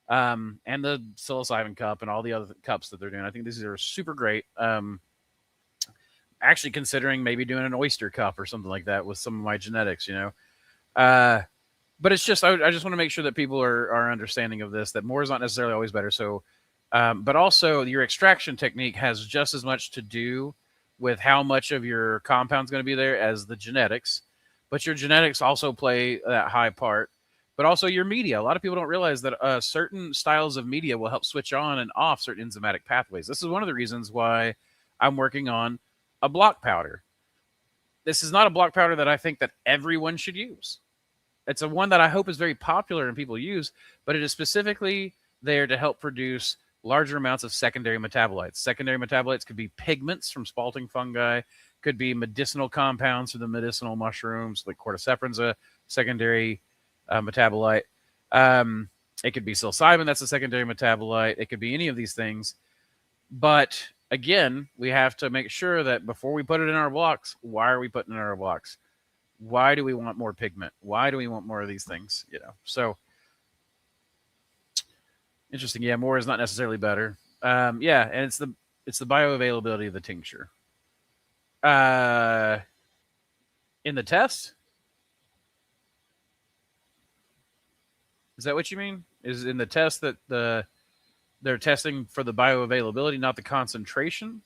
and the psilocybin cup and all the other cups that they're doing. I think these are super great. Actually considering maybe doing an oyster cup or something like that with some of my genetics, you know. But it's just, I just want to make sure that people are understanding of this, that more is not necessarily always better. So, but also your extraction technique has just as much to do with how much of your compound's going to be there as the genetics. But your genetics also play that high part. But also your media. A lot of people don't realize that certain styles of media will help switch on and off certain enzymatic pathways. This is one of the reasons why I'm working on a block powder. This is not a block powder that I think that everyone should use. It's a one that I hope is very popular and people use, but it is specifically there to help produce larger amounts of secondary metabolites. Secondary metabolites could be pigments from spalting fungi, could be medicinal compounds from the medicinal mushrooms, like cordycepin's a secondary metabolite. It could be psilocybin, that's a secondary metabolite. It could be any of these things. But again, we have to make sure that before we put it in our blocks, why are we putting it in our blocks? Why do we want more pigment? Why do we want more of these things? You know, so interesting. Yeah, more is not necessarily better. Yeah, and it's the bioavailability of the tincture. In the test, is that what you mean? Is in the test that they're testing for the bioavailability, not the concentration?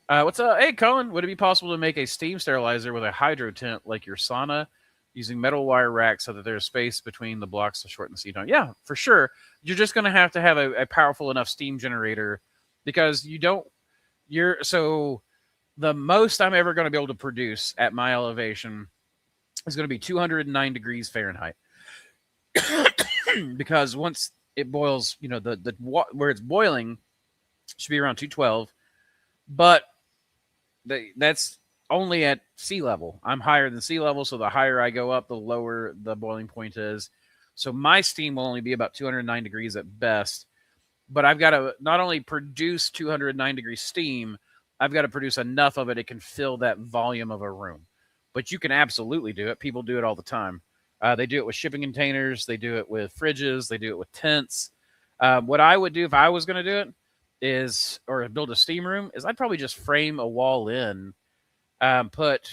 What's up? Hey, Colin, would it be possible to make a steam sterilizer with a hydro tent like your sauna using metal wire racks so that there's space between the blocks to shorten the steam time? Yeah, for sure. You're just going to have a powerful enough steam generator because so the most I'm ever going to be able to produce at my elevation is going to be 209 degrees Fahrenheit. Because once it boils, you know, where it's boiling should be around 212, but that's only at sea level. I'm higher than sea level, so the higher I go up, the lower the boiling point is. So my steam will only be about 209 degrees at best, but I've got to not only produce 209 degree steam, I've got to produce enough of it can fill that volume of a room. But you can absolutely do it. People do it all the time. They do it with shipping containers. They do it with fridges. They do it with tents. What I would do if I was going to do it or build a steam room, is I'd probably just frame a wall in, put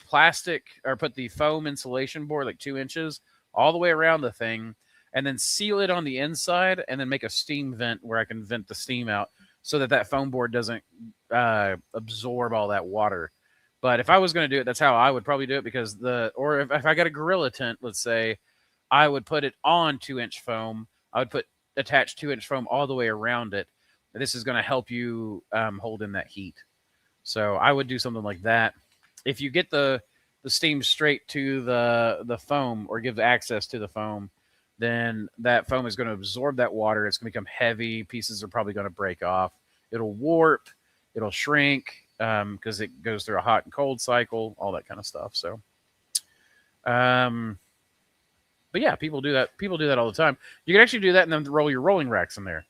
plastic or put the foam insulation board like 2 inches all the way around the thing, and then seal it on the inside, and then make a steam vent where I can vent the steam out so that foam board doesn't absorb all that water. But if I was going to do it, that's how I would probably do it, because or if I got a gorilla tent, let's say, I would put it on 2-inch foam. I would attach 2-inch foam all the way around it. This is going to help you hold in that heat. So I would do something like that. If you get the steam straight to the foam, or give access to the foam, then that foam is going to absorb that water. It's going to become heavy. Pieces are probably going to break off. it'll warp, it'll shrink because it goes through a hot and cold cycle, all that kind of stuff. So, but yeah, people do that. People do that all the time. You can actually do that and then roll your rolling racks in there.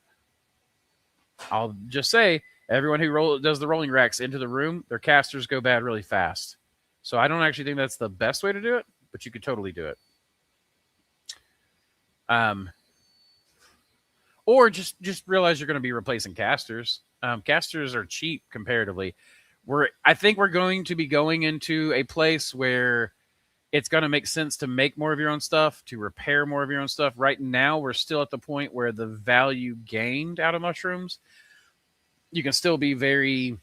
I'll just say, everyone who does the rolling racks into the room, their casters go bad really fast. So I don't actually think that's the best way to do it, but you could totally do it. Or just realize you're going to be replacing casters. Casters are cheap comparatively. I think we're going to be going into a place where it's going to make sense to make more of your own stuff, to repair more of your own stuff. Right now, we're still at the point where the value gained out of mushrooms, you can still be very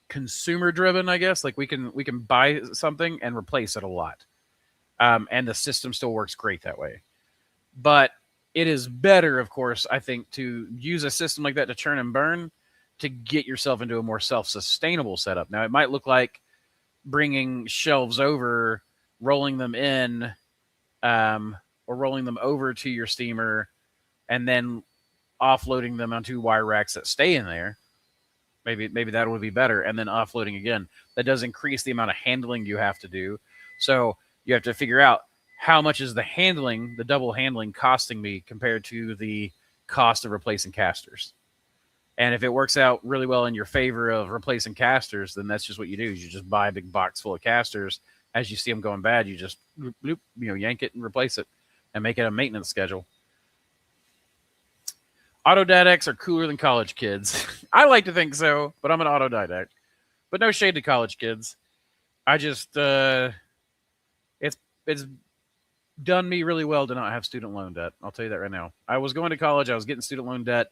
consumer driven, I guess. Like we can buy something and replace it a lot. And the system still works great that way. But it is better, of course, I think, to use a system like that to churn and burn to get yourself into a more self-sustainable setup. Now, it might look like bringing shelves over, rolling them in, or rolling them over to your steamer, and then offloading them onto wire racks that stay in there. Maybe that would be better, and then offloading again. That does increase the amount of handling you have to do. So you have to figure out, how much is the handling, the double handling, costing me compared to the cost of replacing casters? And if it works out really well in your favor of replacing casters, then that's just what you do. You just buy a big box full of casters. As you see them going bad, you just bloop, yank it and replace it and make it a maintenance schedule. Autodidacts are cooler than college kids. I like to think so, but I'm an autodidact. But no shade to college kids. I just, it's done me really well to not have student loan debt. I'll tell you that right now. I was going to college. I was getting student loan debt.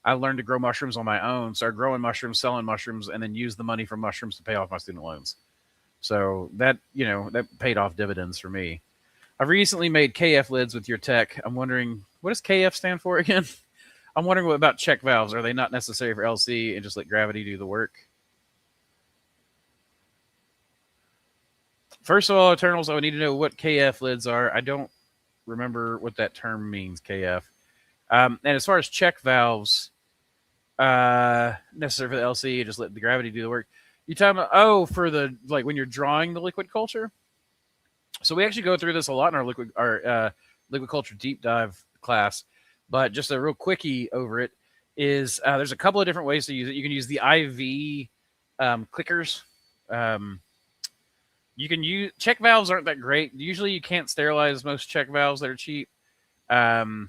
I learned to grow mushrooms on my own, started growing mushrooms, selling mushrooms, and then used the money from mushrooms to pay off my student loans. So that, that paid off dividends for me. I've recently made KF lids with your tech. I'm wondering, what does KF stand for again? I'm wondering what about check valves. Are they not necessary for LC and just let gravity do the work? First of all, Eternals, I would need to know what KF lids are. I don't remember what that term means, KF. And as far as check valves, necessary for the LC, just let the gravity do the work. You talking about, for the, like when you're drawing the liquid culture? So we actually go through this a lot in our liquid culture deep dive class, but just a real quickie over it is there's a couple of different ways to use it. You can use the IV clickers. You can use check valves aren't that great. Usually you can't sterilize most check valves that are cheap. The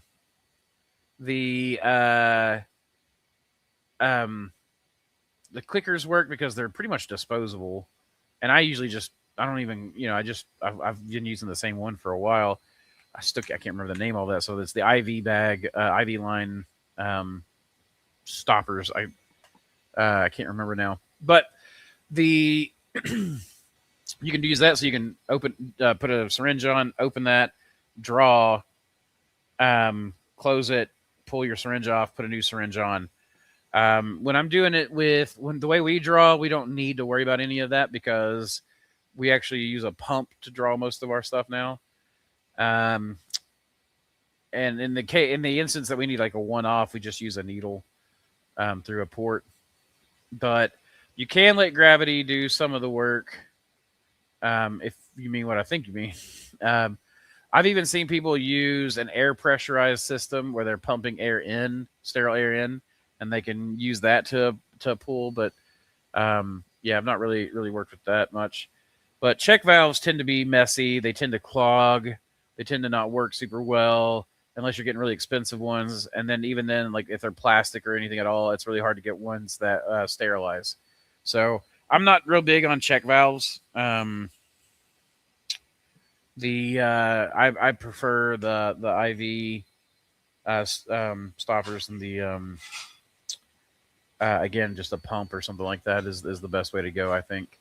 clickers work because they're pretty much disposable, and I usually I don't even I've been using the same one for a while. I can't remember the name of that. So it's the IV bag, IV line stoppers. I can't remember now, but the you can use that so you can put a syringe on, open that, draw, close it, pull your syringe off, put a new syringe on. When I'm doing it the way we draw, we don't need to worry about any of that because we actually use a pump to draw most of our stuff now. And in the instance that we need like a one-off, we just use a needle through a port. But you can let gravity do some of the work. If you mean what I think you mean. I've even seen people use an air pressurized system where they're pumping sterile air in, and they can use that to pull. But I've not really worked with that much. But check valves tend to be messy. They tend to clog. They tend to not work super well unless you're getting really expensive ones. And then even then, like if they're plastic or anything at all, it's really hard to get ones that sterilize. So I'm not real big on check valves. I prefer the IV stoppers, and the again, just a pump or something like that is the best way to go, I think.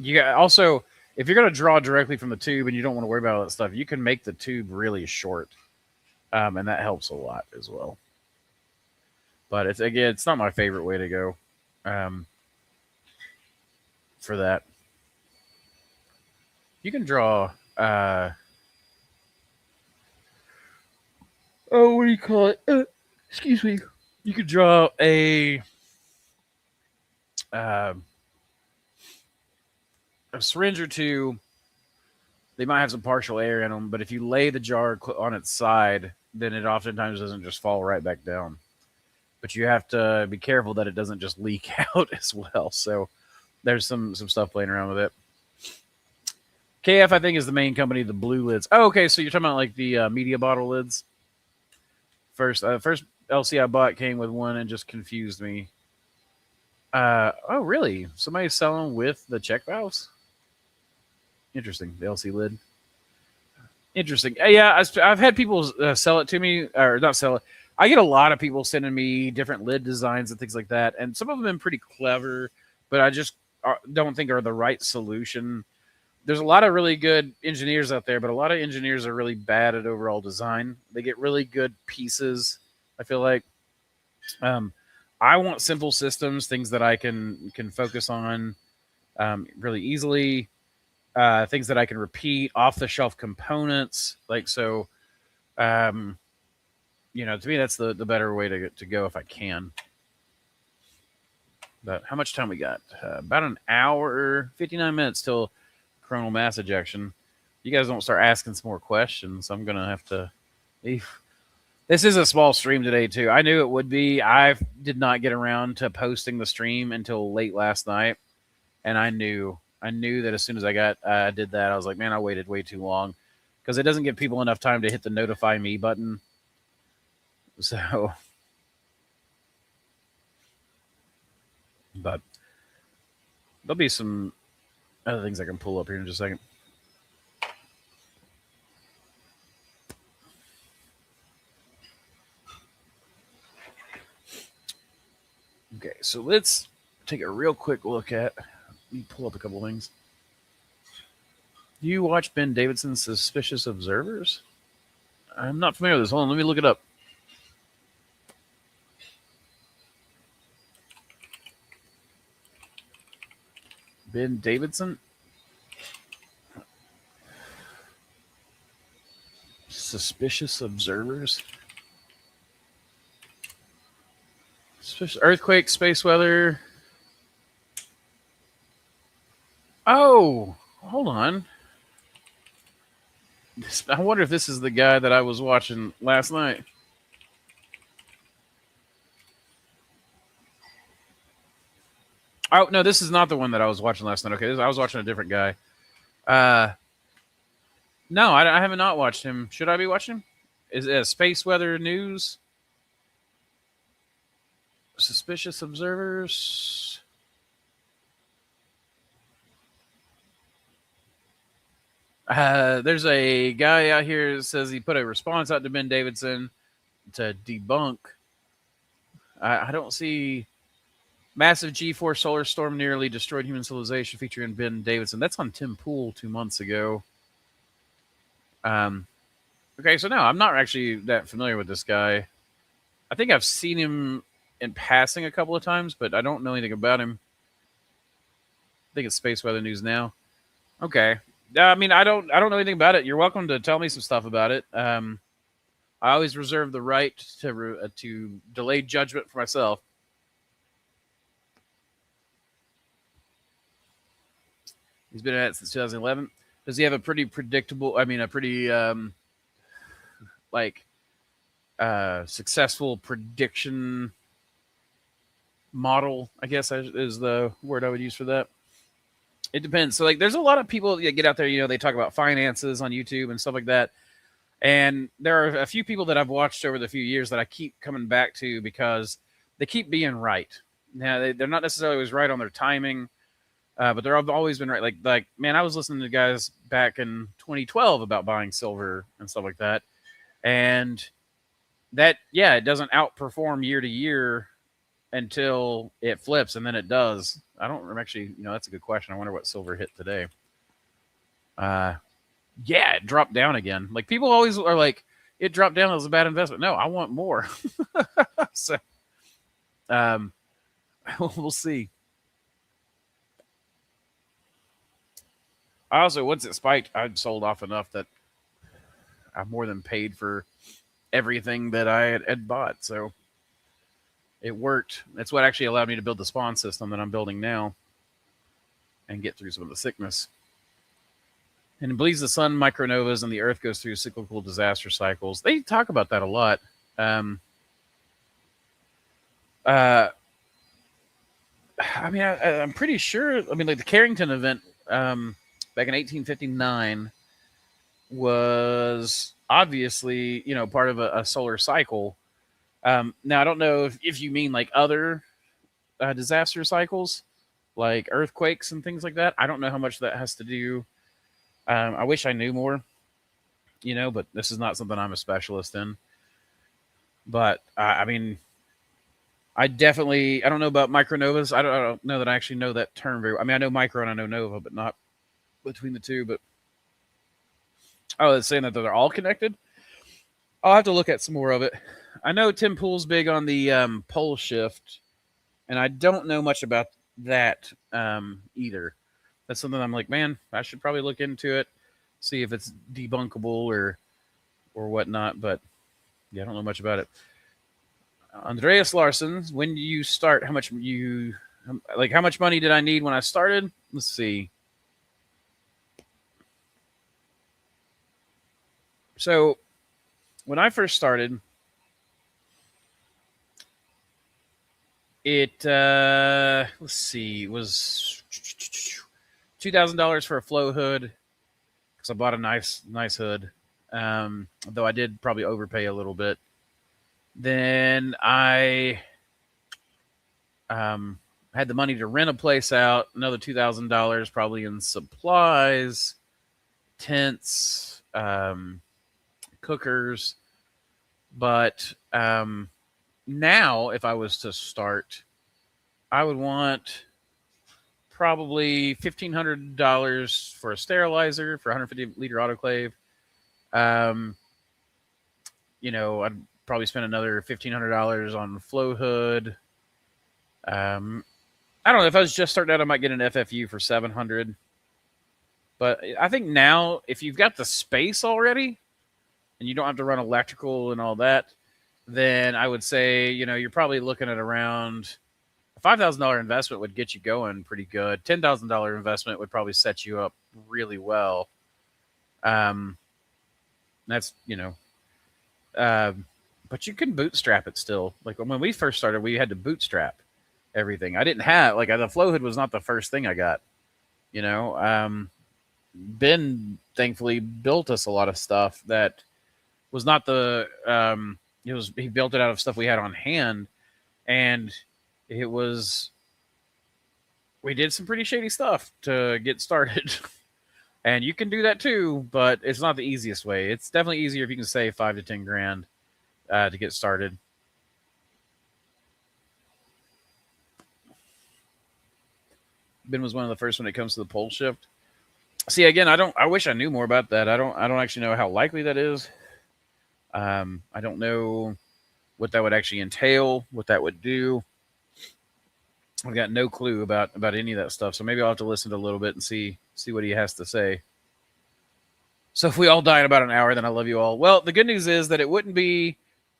Also, if you're going to draw directly from the tube and you don't want to worry about all that stuff, you can make the tube really short, and that helps a lot as well. But it's not my favorite way to go for that. You can draw Oh, what do you call it? Excuse me. You could draw uh, a syringe or two. They might have some partial air in them, but if you lay the jar on its side, then it oftentimes doesn't just fall right back down. But you have to be careful that it doesn't just leak out as well. So there's some stuff playing around with it. KF, I think, is the main company. The blue lids. Oh, okay. So you're talking about like the media bottle lids. First LC I bought came with one and just confused me. Oh, really? Somebody's selling with the check valves? Interesting. The LC lid. Interesting. Yeah, I've had people sell it to me, or not sell it. I get a lot of people sending me different lid designs and things like that, and some of them have been pretty clever, but I just don't think are the right solution. There's a lot of really good engineers out there, but a lot of engineers are really bad at overall design. They get really good pieces, I feel like. I want simple systems, things that I can focus on really easily, things that I can repeat, off the shelf components. Like so, to me that's the better way to go if I can. But how much time we got? About an hour, 59 minutes till coronal mass ejection. You guys don't start asking some more questions, I'm gonna have to leave. This is a small stream today, too. I knew it would be. I did not get around to posting the stream until late last night. And I knew that as soon as I did that, I was like, man, I waited way too long. Because it doesn't give people enough time to hit the notify me button. So. But there'll be some other things I can pull up here in just a second. Okay, so let's take a real quick look at. Let me pull up a couple things. Do you watch Ben Davidson's Suspicious Observers? I'm not familiar with this. Hold on, let me look it up. Ben Davidson? Suspicious Observers? Earthquake, space weather. Oh, hold on. I wonder if this is the guy that I was watching last night. Oh, no, this is not the one that I was watching last night. Okay, I was watching a different guy. No, I have not watched him. Should I be watching him? Is it Space Weather News? Suspicious Observers? There's a guy out here that says he put a response out to Ben Davidson to debunk. I don't see massive G4 solar storm nearly destroyed human civilization featuring Ben Davidson. That's on Tim Pool 2 months ago. Okay, so no, I'm not actually that familiar with this guy. I think I've seen him in passing a couple of times, but I don't know anything about him. I think it's Space Weather News now. Okay. I mean, I don't know anything about it. You're welcome to tell me some stuff about it. I always reserve the right to delay judgment for myself. He's been at it since 2011. Does he have a pretty predictable? I mean, a pretty successful prediction model? I guess is the word I would use for that. It depends. So, like, there's a lot of people that get out there. They talk about finances on YouTube and stuff like that. And there are a few people that I've watched over the few years that I keep coming back to because they keep being right. Now, they're not necessarily always right on their timing, but they've always been right. Like, man, I was listening to guys back in 2012 about buying silver and stuff like that. And that, yeah, it doesn't outperform year to year until it flips, and then it does. I don't remember actually. That's a good question. I wonder what silver hit today. Yeah, it dropped down again. Like, people always are like, it dropped down. It was a bad investment. No, I want more. So, we'll see. I also, once it spiked, I'd sold off enough that I more than paid for everything that I had bought. So it worked. That's what actually allowed me to build the spawn system that I'm building now and get through some of the sickness. And it believes the sun, micronovas, and the earth goes through cyclical disaster cycles. They talk about that a lot. I mean, I'm pretty sure. I mean, like the Carrington event back in 1859 was obviously, part of a solar cycle. Now, I don't know if you mean like other disaster cycles, like earthquakes and things like that. I don't know how much that has to do. I wish I knew more, but this is not something I'm a specialist in. But I mean, I don't know about micronovas. I don't know that I actually know that term very well. I mean, I know micro and I know nova, but not between the two. But it's saying that they're all connected. I'll have to look at some more of it. I know Tim Pool's big on the pole shift, and I don't know much about that either. That's something I'm like, man, I should probably look into it, see if it's debunkable or whatnot. But yeah, I don't know much about it. Andreas Larson, when you start, how much money did I need when I started? Let's see. So when I first started, it let's see, was $2,000 for a flow hood because I bought a nice hood. Though I did probably overpay a little bit. Then I had the money to rent a place out, another $2,000 probably in supplies, tents, cookers. But now, if I was to start, I would want probably $1,500 for a sterilizer for 150-liter autoclave. I'd probably spend another $1,500 on the flow hood. I don't know. If I was just starting out, I might get an FFU for $700. But I think now, if you've got the space already and you don't have to run electrical and all that, then I would say, you're probably looking at around a $5,000 investment would get you going pretty good. $10,000 investment would probably set you up really well. That's, but you can bootstrap it still. Like when we first started, we had to bootstrap everything. I didn't have, the flow hood was not the first thing I got. Ben thankfully built us a lot of stuff that was not he built it out of stuff we had on hand, and we did some pretty shady stuff to get started. And you can do that too, but it's not the easiest way. It's definitely easier if you can save $5 to $10,000 to get started. Ben was one of the first when it comes to the pole shift. See, again, I wish I knew more about that. I don't actually know how likely that is. I don't know what that would actually entail, what that would do. I've got no clue about any of that stuff. So maybe I'll have to listen to a little bit and see what he has to say. So if we all die in about an hour, then I love you all. Well, the good news is that it wouldn't be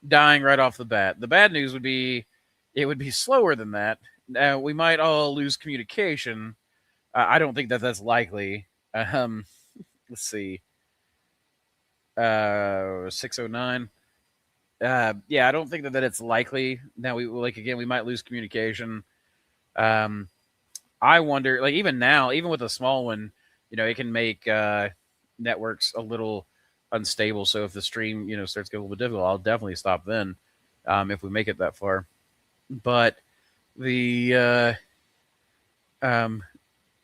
dying right off the bat. The bad news would be it would be slower than that. We might all lose communication. I don't think that's likely. Let's see. 609. Yeah, I don't think that it's likely. Now we might lose communication. I wonder, even now, even with a small one, it can make networks a little unstable. So if the stream, starts getting a little bit difficult, I'll definitely stop then, if we make it that far. But the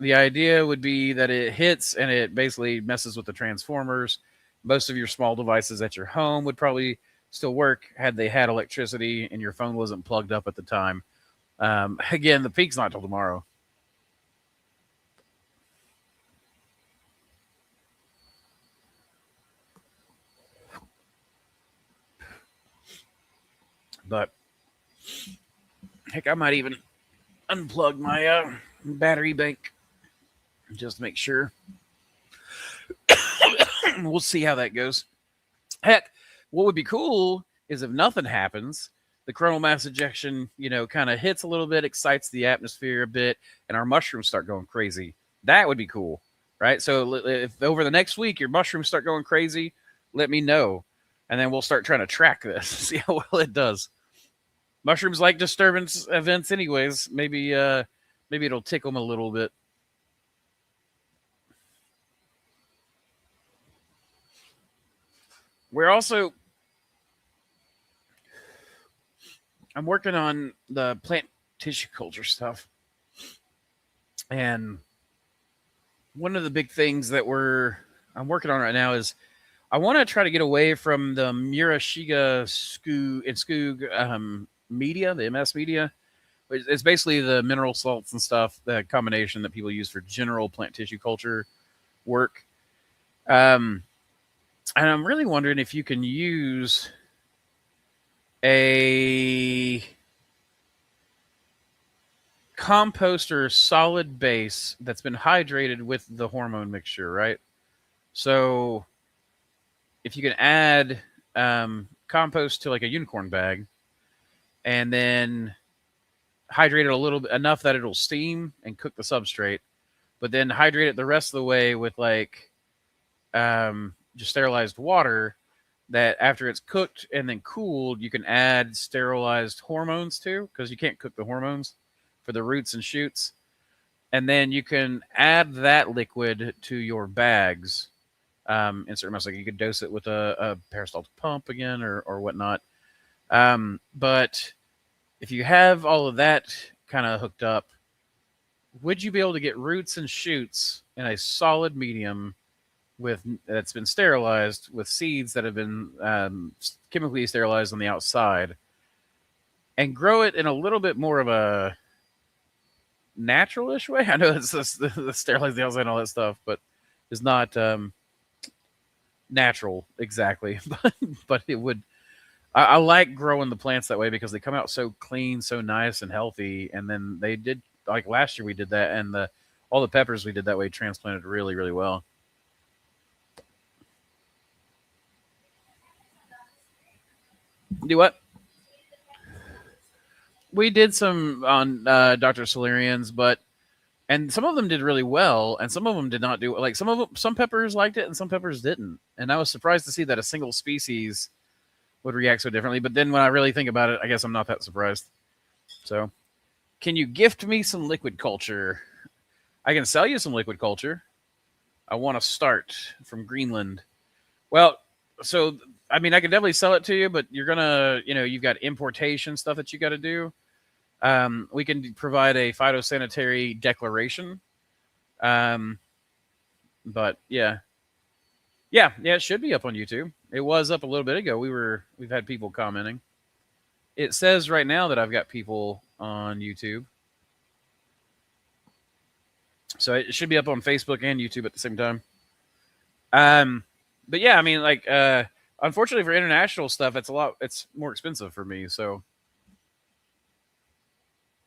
idea would be that it hits and it basically messes with the transformers. Most of your small devices at your home would probably still work had they had electricity and your phone wasn't plugged up at the time. Again, the peak's not till tomorrow. But heck, I might even unplug my battery bank just to make sure. We'll see how that goes. Heck, What would be cool is if nothing happens, the coronal mass ejection, kind of hits a little bit, excites the atmosphere a bit, and our mushrooms start going crazy. That would be cool, right? So if over the next week your mushrooms start going crazy, let me know, and then we'll start trying to track this, see how well it does. Mushrooms like disturbance events, anyways. Maybe it'll tickle them a little bit. We're also I'm working on the plant tissue culture stuff. And one of the big things that I'm working on right now is I want to try to get away from the Murashiga Skug media, the MS media. It's basically the mineral salts and stuff, the combination that people use for general plant tissue culture work. And I'm really wondering if you can use a compost or solid base that's been hydrated with the hormone mixture, right? So if you can add compost to like a unicorn bag and then hydrate it a little bit, enough that it'll steam and cook the substrate, but then hydrate it the rest of the way with like just sterilized water, that after it's cooked and then cooled, you can add sterilized hormones to, because you can't cook the hormones for the roots and shoots. And then you can add that liquid to your bags in certain amounts. Like you could dose it with a peristaltic pump again or whatnot. But if you have all of that kind of hooked up, would you be able to get roots and shoots in a solid medium that's been sterilized with seeds that have been chemically sterilized on the outside, and grow it in a little bit more of a natural-ish way? I know it's the sterilize the outside and all that stuff, but it's not natural exactly. But it would. I like growing the plants that way because they come out so clean, so nice and healthy. And then they did, like last year we did that, and all the peppers we did that way transplanted really, really well. Do what? We did some on Dr. Solarians, and some of them did really well, and some of them did not do like some peppers liked it and some peppers didn't. And I was surprised to see that a single species would react so differently. But then when I really think about it, I guess I'm not that surprised. So, can you gift me some liquid culture? I can sell you some liquid culture. I want to start from Greenland. Well, so I mean, I can definitely sell it to you, but you're gonna, you've got importation stuff that you got to do. We can provide a phytosanitary declaration. But yeah, it should be up on YouTube. It was up a little bit ago. We've had people commenting. It says right now that I've got people on YouTube. So it should be up on Facebook and YouTube at the same time. But yeah, I mean, like, unfortunately for international stuff, it's more expensive for me. So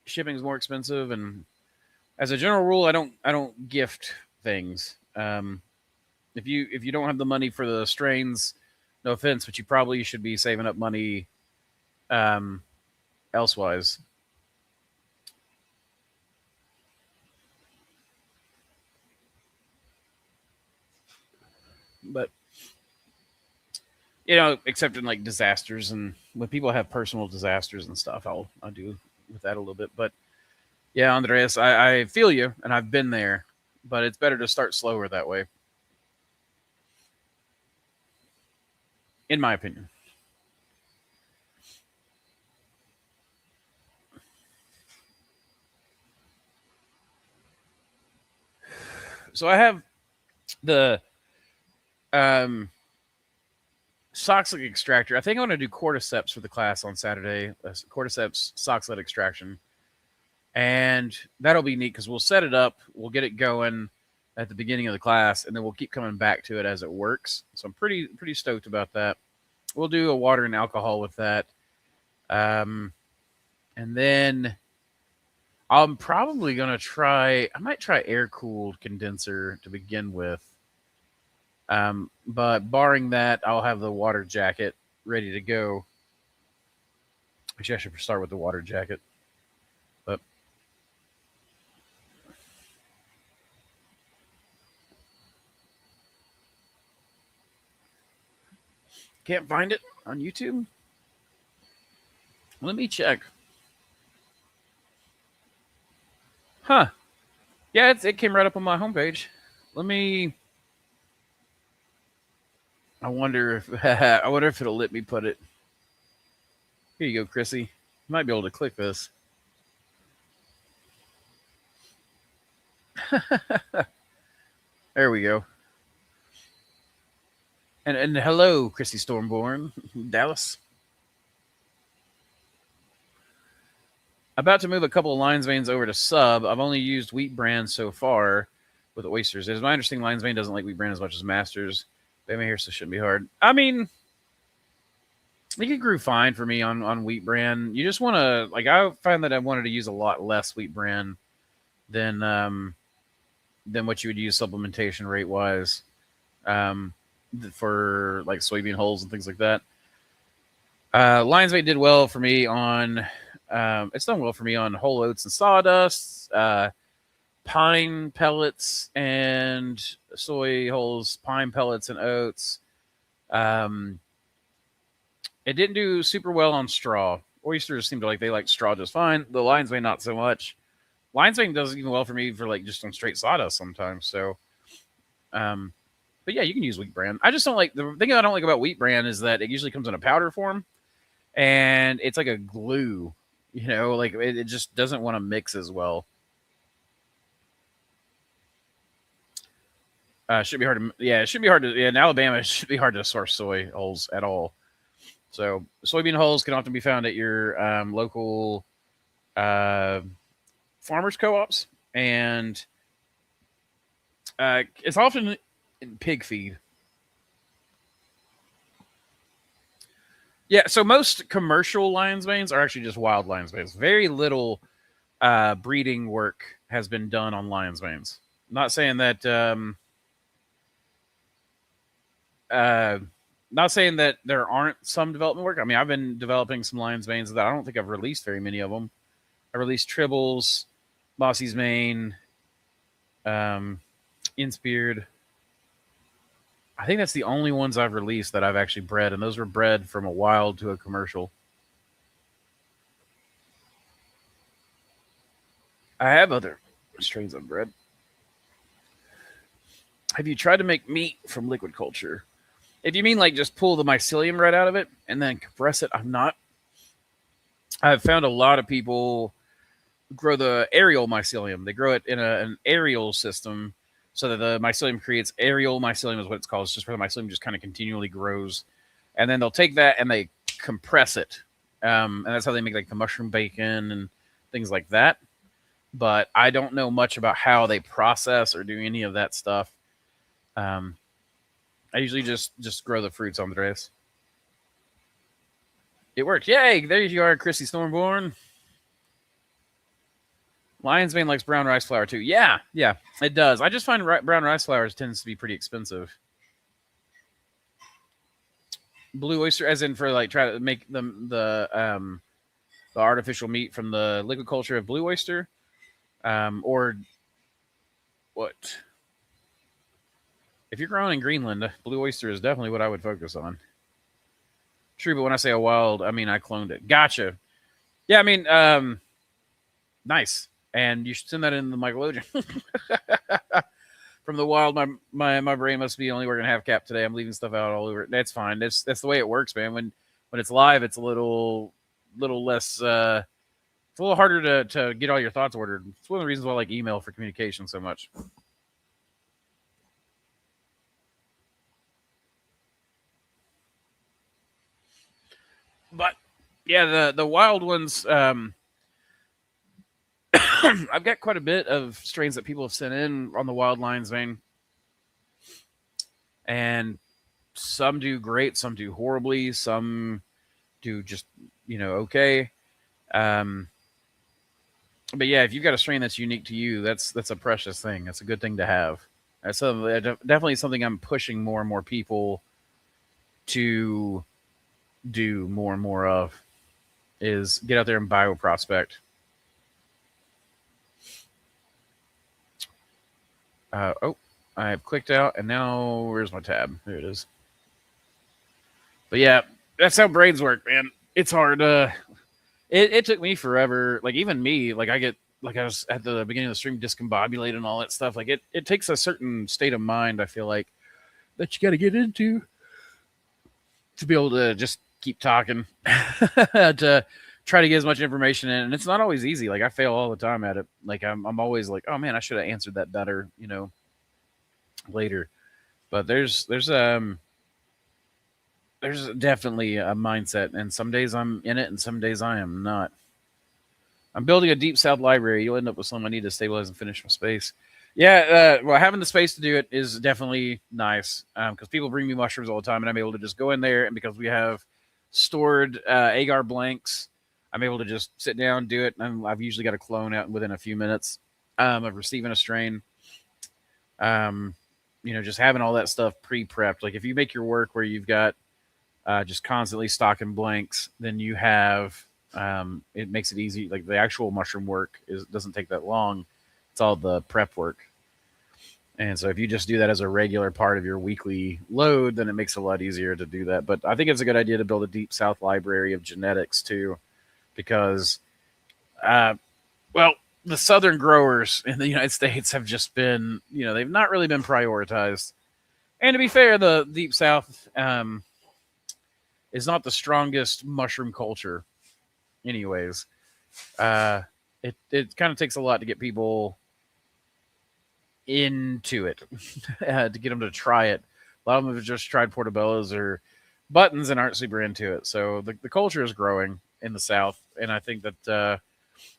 shipping is more expensive, and as a general rule, I don't gift things. If you don't have the money for the strains, no offense, but you probably should be saving up money elsewise. But except in like disasters, and when people have personal disasters and stuff, I'll do with that a little bit. But yeah, Andreas, I feel you, and I've been there, but it's better to start slower that way, in my opinion. So I have the Soxlic extractor. I think I'm going to do Cordyceps for the class on Saturday. Cordyceps Soxlet extraction. And that'll be neat because we'll set it up. We'll get it going at the beginning of the class, and then we'll keep coming back to it as it works. So I'm pretty stoked about that. We'll do a water and alcohol with that. And then I'm probably going to I might try air-cooled condenser to begin with. But barring that, I'll have the water jacket ready to go. Actually, I should start with the water jacket. But can't find it on YouTube. Let me check. Huh. Yeah, it came right up on my homepage. Let me. I wonder if I wonder if it'll let me put it. Here you go, Chrissy. You might be able to click this. There we go. And hello, Chrissy Stormborn, Dallas. About to move a couple of lines veins over to sub. I've only used wheat bran so far with oysters. It is my understanding lines vein doesn't like wheat bran as much as masters. They may hear, so it shouldn't be hard. I mean, I think it grew fine for me on wheat bran. You just want to, like, I find that I wanted to use a lot less wheat bran than what you would use supplementation rate wise for like soybean hulls and things like that. Lion's Mane did well for me on. It's done well for me on whole oats and sawdust, pine pellets and soy hulls, pine pellets and oats. It didn't do super well on straw. Oysters seem to they like straw just fine. The Lion's Mane not so much. Lion's Mane does even well for me for like just on straight sawdust sometimes. So, but yeah, you can use wheat bran. I just don't like the thing I don't like about wheat bran is that it usually comes in a powder form, and it's like a glue. You know, like it just doesn't want to mix as well. Should be hard to, yeah, it should be hard to, yeah, in Alabama, it should be hard to source soy hulls at all. So soybean hulls can often be found at your local farmers co-ops, and it's often in pig feed. Yeah, so most commercial lion's manes are actually just wild lion's manes. Very little breeding work has been done on lion's manes. Not saying that not saying that there aren't some development work. I mean, I've been developing some lion's manes that I don't think I've released very many of them. I released Tribbles, Mossy's Mane, Inspeared. I think that's the only ones I've released that I've actually bred, and those were bred from a wild to a commercial. I have other strains I've bred. Have you tried to make meat from liquid culture? If you mean like just pull the mycelium right out of it and then compress it, I'm not. I've found a lot of people grow the aerial mycelium. They grow it in an aerial system so that the mycelium creates aerial mycelium is what it's called. It's just where the mycelium just kind of continually grows. And then they'll take that and they compress it. And that's how they make like the mushroom bacon and things like that. But I don't know much about how they process or do any of that stuff. I usually just grow the fruits on the trays. It worked. Yay! There you are, Chrissy Stormborn. Lion's Mane likes brown rice flour too. Yeah, it does. I just find brown rice flour tends to be pretty expensive. Blue oyster, as in for like try to make the artificial meat from the liquid culture of blue oyster, or what? If you're growing in Greenland, blue oyster is definitely what I would focus on. True, but when I say a wild, I mean I cloned it. Gotcha. Yeah, I mean, nice. And you should send that in the Michelodium. From the wild, my brain must be only working half cap today. I'm leaving stuff out all over. That's fine. That's the way it works, man. When it's live, it's a little less. It's a little harder to get all your thoughts ordered. It's one of the reasons why I like email for communication so much. But yeah, the wild ones. I've got quite a bit of strains that people have sent in on the wild lion's mane, and some do great, some do horribly, some do just okay. But yeah, if you've got a strain that's unique to you, that's a precious thing. That's a good thing to have. That's definitely something I'm pushing more and more people to do more and more of is get out there and bioprospect. Oh, I have clicked out, and now where's my tab? There it is. But yeah, that's how brains work, man. It's hard. It took me forever. Like even me, like I was at the beginning of the stream discombobulated and all that stuff. Like it takes a certain state of mind, I feel like, that you got to get into to be able to just keep talking, to try to get as much information in. And it's not always easy. Like I fail all the time at it. Like I'm always like, oh man, I should have answered that better, later. But there's definitely a mindset, and some days I'm in it and some days I am not. I'm building a deep south library. You'll end up with some I need to stabilize and finish my space. Yeah, well, having the space to do it is definitely nice, because people bring me mushrooms all the time, and I'm able to just go in there, and because we have stored agar blanks, I'm able to just sit down, do it, and I've usually got a clone out within a few minutes of receiving a strain. Just having all that stuff pre-prepped. Like if you make your work where you've got just constantly stocking blanks, then you have it makes it easy. Like the actual mushroom work doesn't take that long. It's all the prep work. And so if you just do that as a regular part of your weekly load, then it makes it a lot easier to do that. But I think it's a good idea to build a deep south library of genetics too, because the southern growers in the United States have just been, they've not really been prioritized. And to be fair, the deep south is not the strongest mushroom culture anyways. It kind of takes a lot to get people into it, to get them to try it. A lot of them have just tried portobellos or buttons and aren't super into it. So the culture is growing in the South, and I think that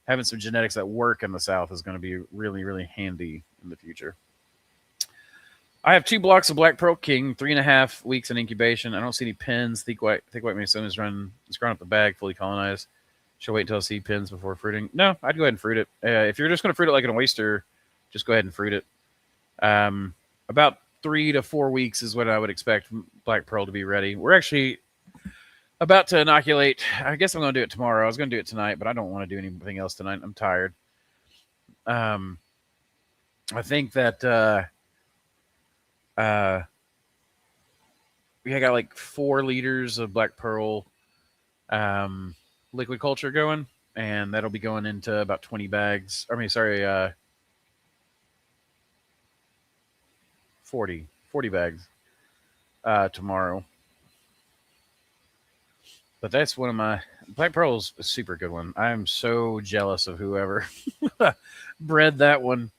having some genetics that work in the South is going to be really, really handy in the future. I have 2 blocks of Black Pearl King, 3.5 weeks in incubation. I don't see any pins. Thick white Mason is growing up the bag, fully colonized. Should wait until I see pins before fruiting. No, I'd go ahead and fruit it. If you're just going to fruit it like an oyster, just go ahead and fruit it. About 3 to 4 weeks is what I would expect Black Pearl to be ready. We're actually about to inoculate. I guess I'm going to do it tomorrow. I was going to do it tonight, but I don't want to do anything else tonight. I'm tired. I think that we got like 4 liters of Black Pearl liquid culture going, and that'll be going into about 20 bags. 40 bags tomorrow. But that's one of my Black Pearl's a super good one. I am so jealous of whoever bred that one.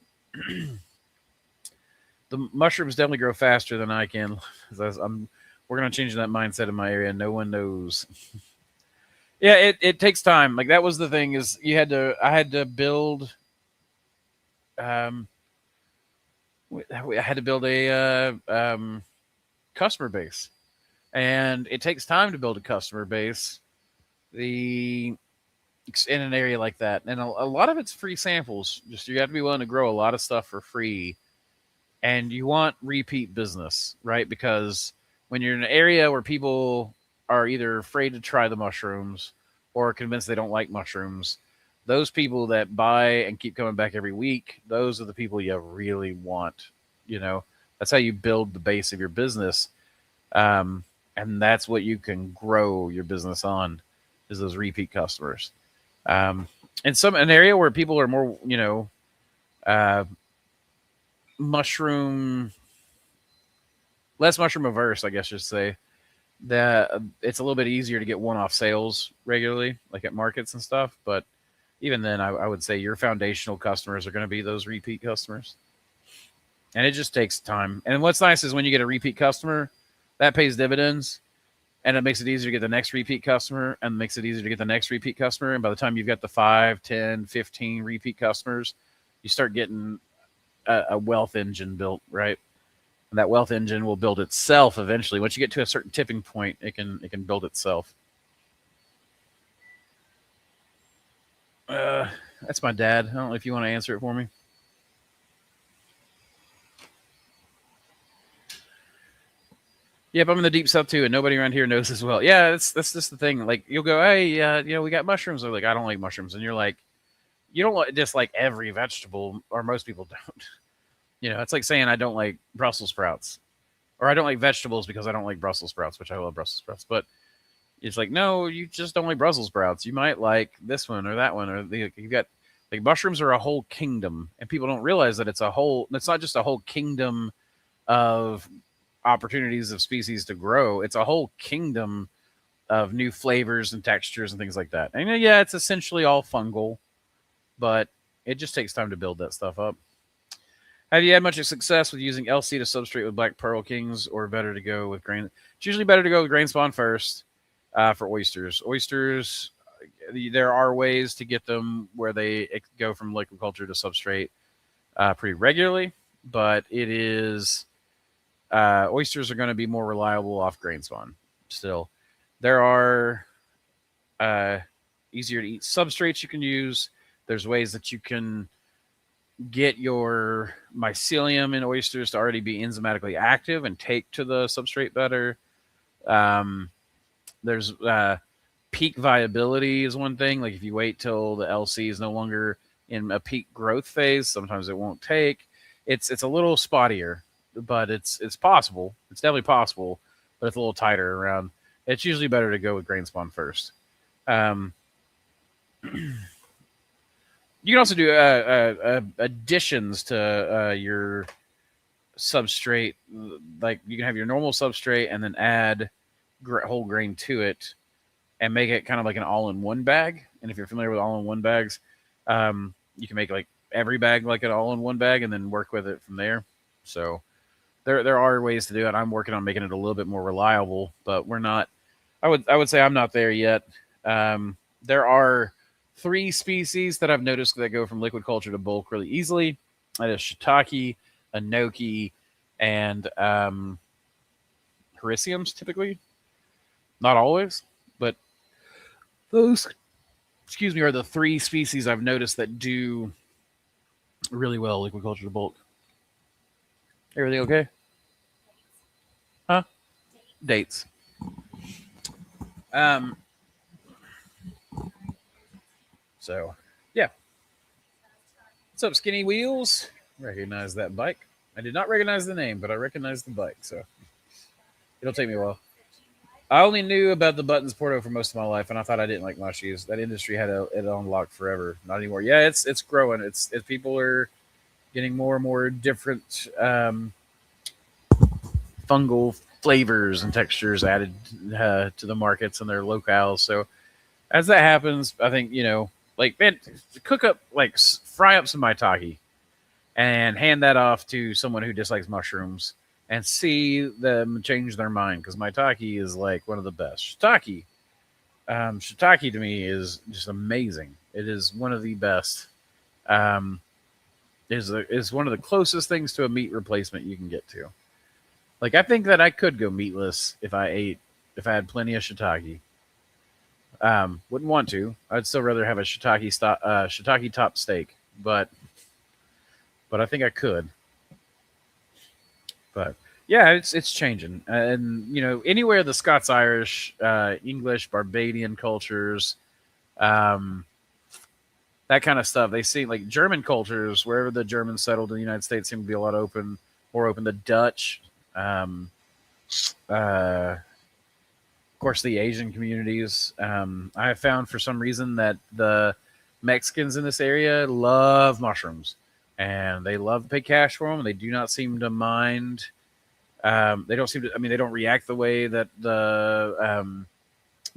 The mushrooms definitely grow faster than I can. We're gonna change that mindset in my area. No one knows. Yeah, it takes time. Like that was the thing is I had to build. I had to build a customer base, and it takes time to build a customer base. In an area like that, and a lot of it's free samples. Just you have to be willing to grow a lot of stuff for free, and you want repeat business, right? Because when you're in an area where people are either afraid to try the mushrooms or convinced they don't like mushrooms, those people that buy and keep coming back every week, those are the people you really want. That's how you build the base of your business. And that's what you can grow your business on, is those repeat customers. In an area where people are more, less mushroom averse, I guess you should say, that it's a little bit easier to get one-off sales regularly, like at markets and stuff. But even then, I would say your foundational customers are going to be those repeat customers. And it just takes time. And what's nice is when you get a repeat customer, that pays dividends, and it makes it easier to get the next repeat customer, and makes it easier to get the next repeat customer. And by the time you've got the 5, 10, 15 repeat customers, you start getting a wealth engine built, right? And that wealth engine will build itself eventually. Once you get to a certain tipping point, it can build itself. That's my dad. I don't know if you want to answer it for me. Yep, I'm in the deep south too, and nobody around here knows as well. Yeah, that's just the thing. Like you'll go, hey, we got mushrooms. They're like, I don't like mushrooms, and you're like, you don't just like every vegetable, or most people don't. It's like saying I don't like Brussels sprouts, or I don't like vegetables because I don't like Brussels sprouts, which I love Brussels sprouts. But it's like, no, you just don't like Brussels sprouts. You might like this one or that one, or you got like mushrooms are a whole kingdom, and people don't realize that it's a whole. It's not just a whole kingdom of opportunities of species to grow. It's a whole kingdom of new flavors and textures and things like that. And yeah, it's essentially all fungal, but it just takes time to build that stuff up. Have you had much success with using LC to substrate with black pearl kings, or better to go with grain? It's usually better to go with grain spawn first for oysters. Oysters, there are ways to get them where they go from liquid culture to substrate pretty regularly, but it is oysters are going to be more reliable off grain spawn. Still, there are easier to eat substrates you can use. There's ways that you can get your mycelium in oysters to already be enzymatically active and take to the substrate better. There's peak viability is one thing. Like if you wait till the LC is no longer in a peak growth phase, sometimes it won't take. It's a little spottier, but it's possible. It's definitely possible, but it's a little tighter around. It's usually better to go with grain spawn first. You can also do additions to your substrate. Like you can have your normal substrate and then add whole grain to it and make it kind of like an all-in-one bag. And if you're familiar with all-in-one bags, you can make like every bag like an all-in-one bag and then work with it from there. So there are ways to do it. I'm working on making it a little bit more reliable, but we're not. I would say I'm not there yet. There are 3 species that I've noticed that go from liquid culture to bulk really easily. That is shiitake, enoki, and hericiums typically. Not always, but those, are the 3 species I've noticed that do really well liquid culture to bulk. Everything okay? Huh? Dates. So, yeah. What's up, Skinny Wheels? Recognize that bike. I did not recognize the name, but I recognize the bike, so it'll take me a while. I only knew about the Buttons Porto for most of my life, and I thought I didn't like mushies. That industry had it unlocked forever. Not anymore. Yeah, it's growing. It's people are getting more and more different fungal flavors and textures added to the markets and their locales. So as that happens, I think like man, fry up some maitake and hand that off to someone who dislikes mushrooms and see them change their mind, because maitake is like one of the best. Shiitake to me is just amazing. It is one of the best. Is one of the closest things to a meat replacement you can get to. Like I think that I could go meatless if I had plenty of shiitake. Wouldn't want to. I'd still rather have a shiitake top steak, but I think I could. But yeah, it's changing, and anywhere the Scots Irish, English, Barbadian cultures, that kind of stuff. They see like German cultures wherever the Germans settled in the United States seem to be a lot more open. The Dutch, of course, the Asian communities. I have found for some reason that the Mexicans in this area love mushrooms, and they love to pay cash for them. They do not seem to mind. They don't seem to. I mean, they don't react the way that the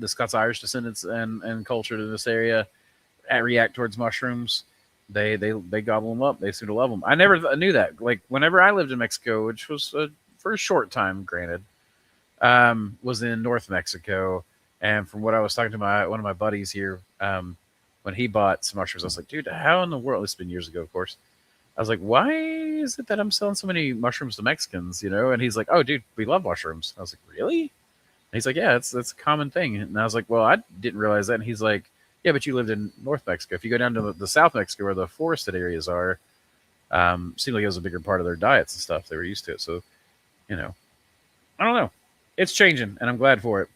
Scots Irish descendants and culture in this area react towards mushrooms. They gobble them up. They seem to love them. I never knew that. Like whenever I lived in Mexico, which was for a short time, granted, was in North Mexico, and from what I was talking to one of my buddies here, when he bought some mushrooms, I was like, dude, how in the world? It's been years ago, of course. I was like, why is it that I'm selling so many mushrooms to Mexicans? And he's like, oh, dude, we love mushrooms. I was like, really? And he's like, yeah, that's a common thing. And I was like, well, I didn't realize that. And he's like, yeah, but you lived in North Mexico. If you go down to the South Mexico where the forested areas are, seemed like it was a bigger part of their diets and stuff. They were used to it. So, I don't know. it's changing, and I'm glad for it.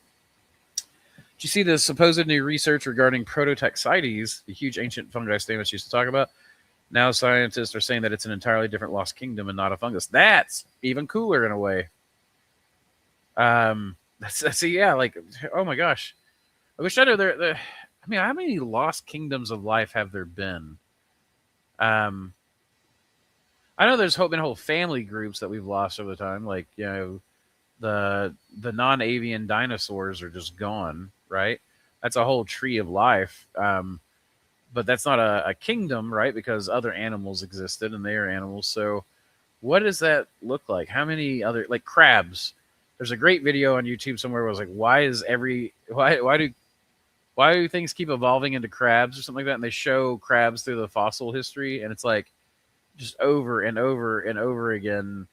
Did you see the supposed new research regarding Prototaxides, the huge ancient fungi Stamos used to talk about? Now scientists are saying that it's an entirely different lost kingdom and not a fungus. That's even cooler in a way. Yeah, like, oh my gosh. I wish I knew I mean, how many lost kingdoms of life have there been? I know there's been whole family groups that we've lost over the time. Like, you know, the non-avian dinosaurs are just gone, right? That's a whole tree of life. But that's not a kingdom, right? Because other animals existed and they are animals. So what does that look like? How many other, like crabs? There's a great video on YouTube somewhere where I was like, why do things keep evolving into crabs or something like that? And they show crabs through the fossil history, and it's like just over and over and over again,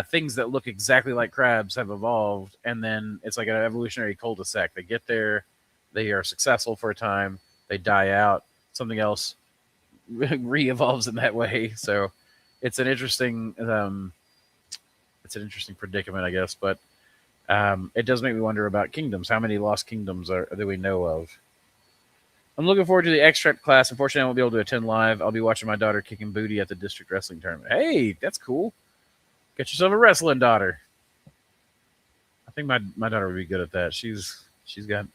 things that look exactly like crabs have evolved, and then it's like an evolutionary cul-de-sac. They get there, they are successful for a time, they die out, something else re-evolves in that way. So it's an interesting predicament, I guess. But it does make me wonder about kingdoms. How many lost kingdoms do we know of? I'm looking forward to the extract class. Unfortunately, I won't be able to attend live. I'll be watching my daughter kicking booty at the district wrestling tournament. Hey, that's cool. Get yourself a wrestling daughter. I think my daughter would be good at that. She's got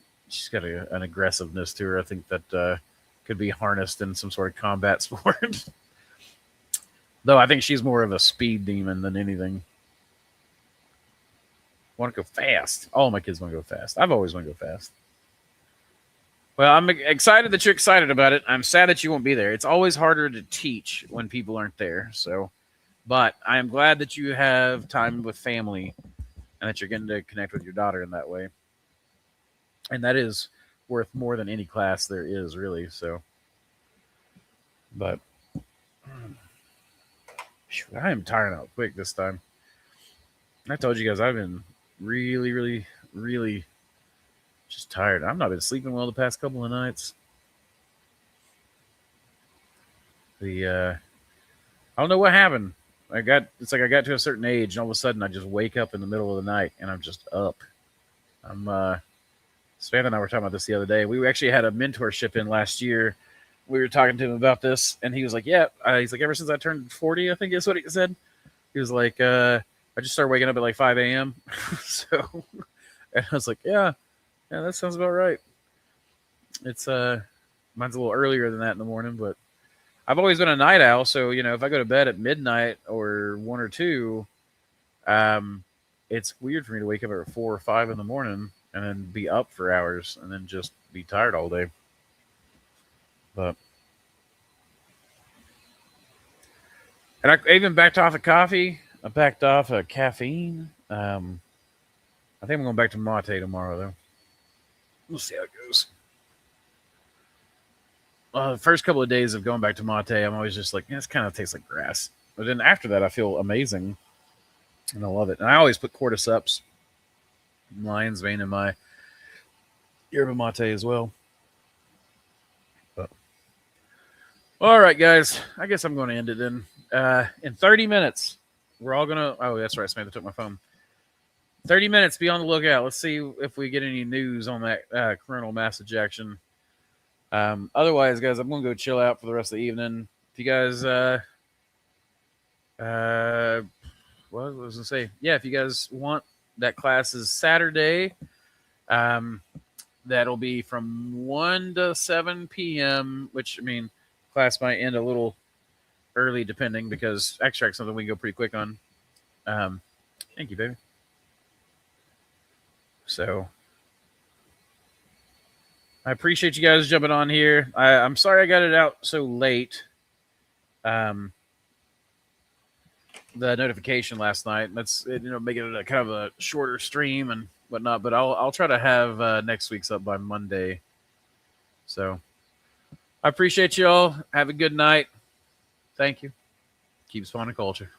an aggressiveness to her. I think that could be harnessed in some sort of combat sport. Though I think she's more of a speed demon than anything. Want to go fast. All my kids want to go fast. I've always wanted to go fast. Well, I'm excited that you're excited about it. I'm sad that you won't be there. It's always harder to teach when people aren't there. So, but I am glad that you have time with family and that you're getting to connect with your daughter in that way. And that is worth more than any class there is, really. So, but I am tiring out quick this time. I told you guys I've been really, really, really just tired. I've not been sleeping well the past couple of nights. I don't know what happened. It's like I got to a certain age, and all of a sudden I just wake up in the middle of the night, and I'm just up. Span and I were talking about this the other day. We actually had a mentorship in last year. We were talking to him about this, and he was like, yeah. He's like, ever since I turned 40, I think is what he said. He was like, I just started waking up at like 5 a.m. So, and I was like, yeah, that sounds about right. It's mine's a little earlier than that in the morning, but I've always been a night owl. So, you know, if I go to bed at midnight or 1 or 2, it's weird for me to wake up at 4 or 5 in the morning and then be up for hours and then just be tired all day. But, and I even backed off of coffee. I backed off of caffeine. I think I'm going back to mate tomorrow, though. We'll see how it goes. The first couple of days of going back to mate, I'm always just like, this kind of tastes like grass. But then after that, I feel amazing, and I love it. And I always put Cordyceps, lion's mane, in my yerba mate as well. But, all right, guys. I guess I'm going to end it then. In 30 minutes, we're all going to... Oh, that's right. Samantha took my phone. 30 minutes. Be on the lookout. Let's see if we get any news on that coronal mass ejection. Otherwise, guys, I'm going to go chill out for the rest of the evening. If you guys... what was I going to say? Yeah, if you guys want, that class is Saturday. That'll be from 1 to 7 p.m., which, I mean, class might end a little early depending, because extract's something we can go pretty quick on. Thank you, baby. So I appreciate you guys jumping on here. I'm sorry I got it out so late. The notification last night. That's make it a kind of a shorter stream and whatnot. But I'll try to have next week's up by Monday. So I appreciate you all. Have a good night. Thank you. Keep spawning culture.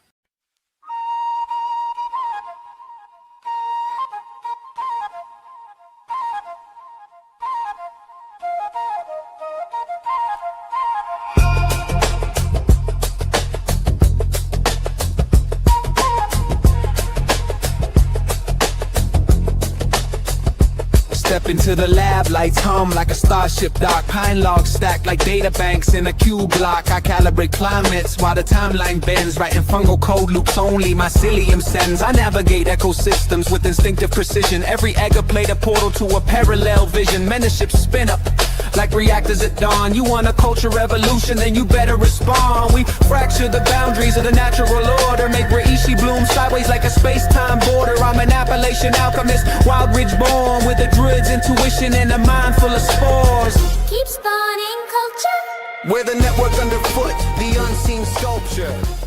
Step into the lab, lights hum like a starship dock. Pine logs stacked like data banks in a cube block. I calibrate climates while the timeline bends, writing fungal code loops only mycelium sends. I navigate ecosystems with instinctive precision. Every egg played a portal to a parallel vision. Mentorships spin up like reactors at dawn. You want a culture revolution, then you better respond. We fracture the boundaries of the natural order, make Reishi bloom sideways like a space-time border. I'm an Appalachian alchemist, wild ridge born, with a druid's intuition and a mind full of spores. Keep spawning culture. We're the network underfoot, the unseen sculpture.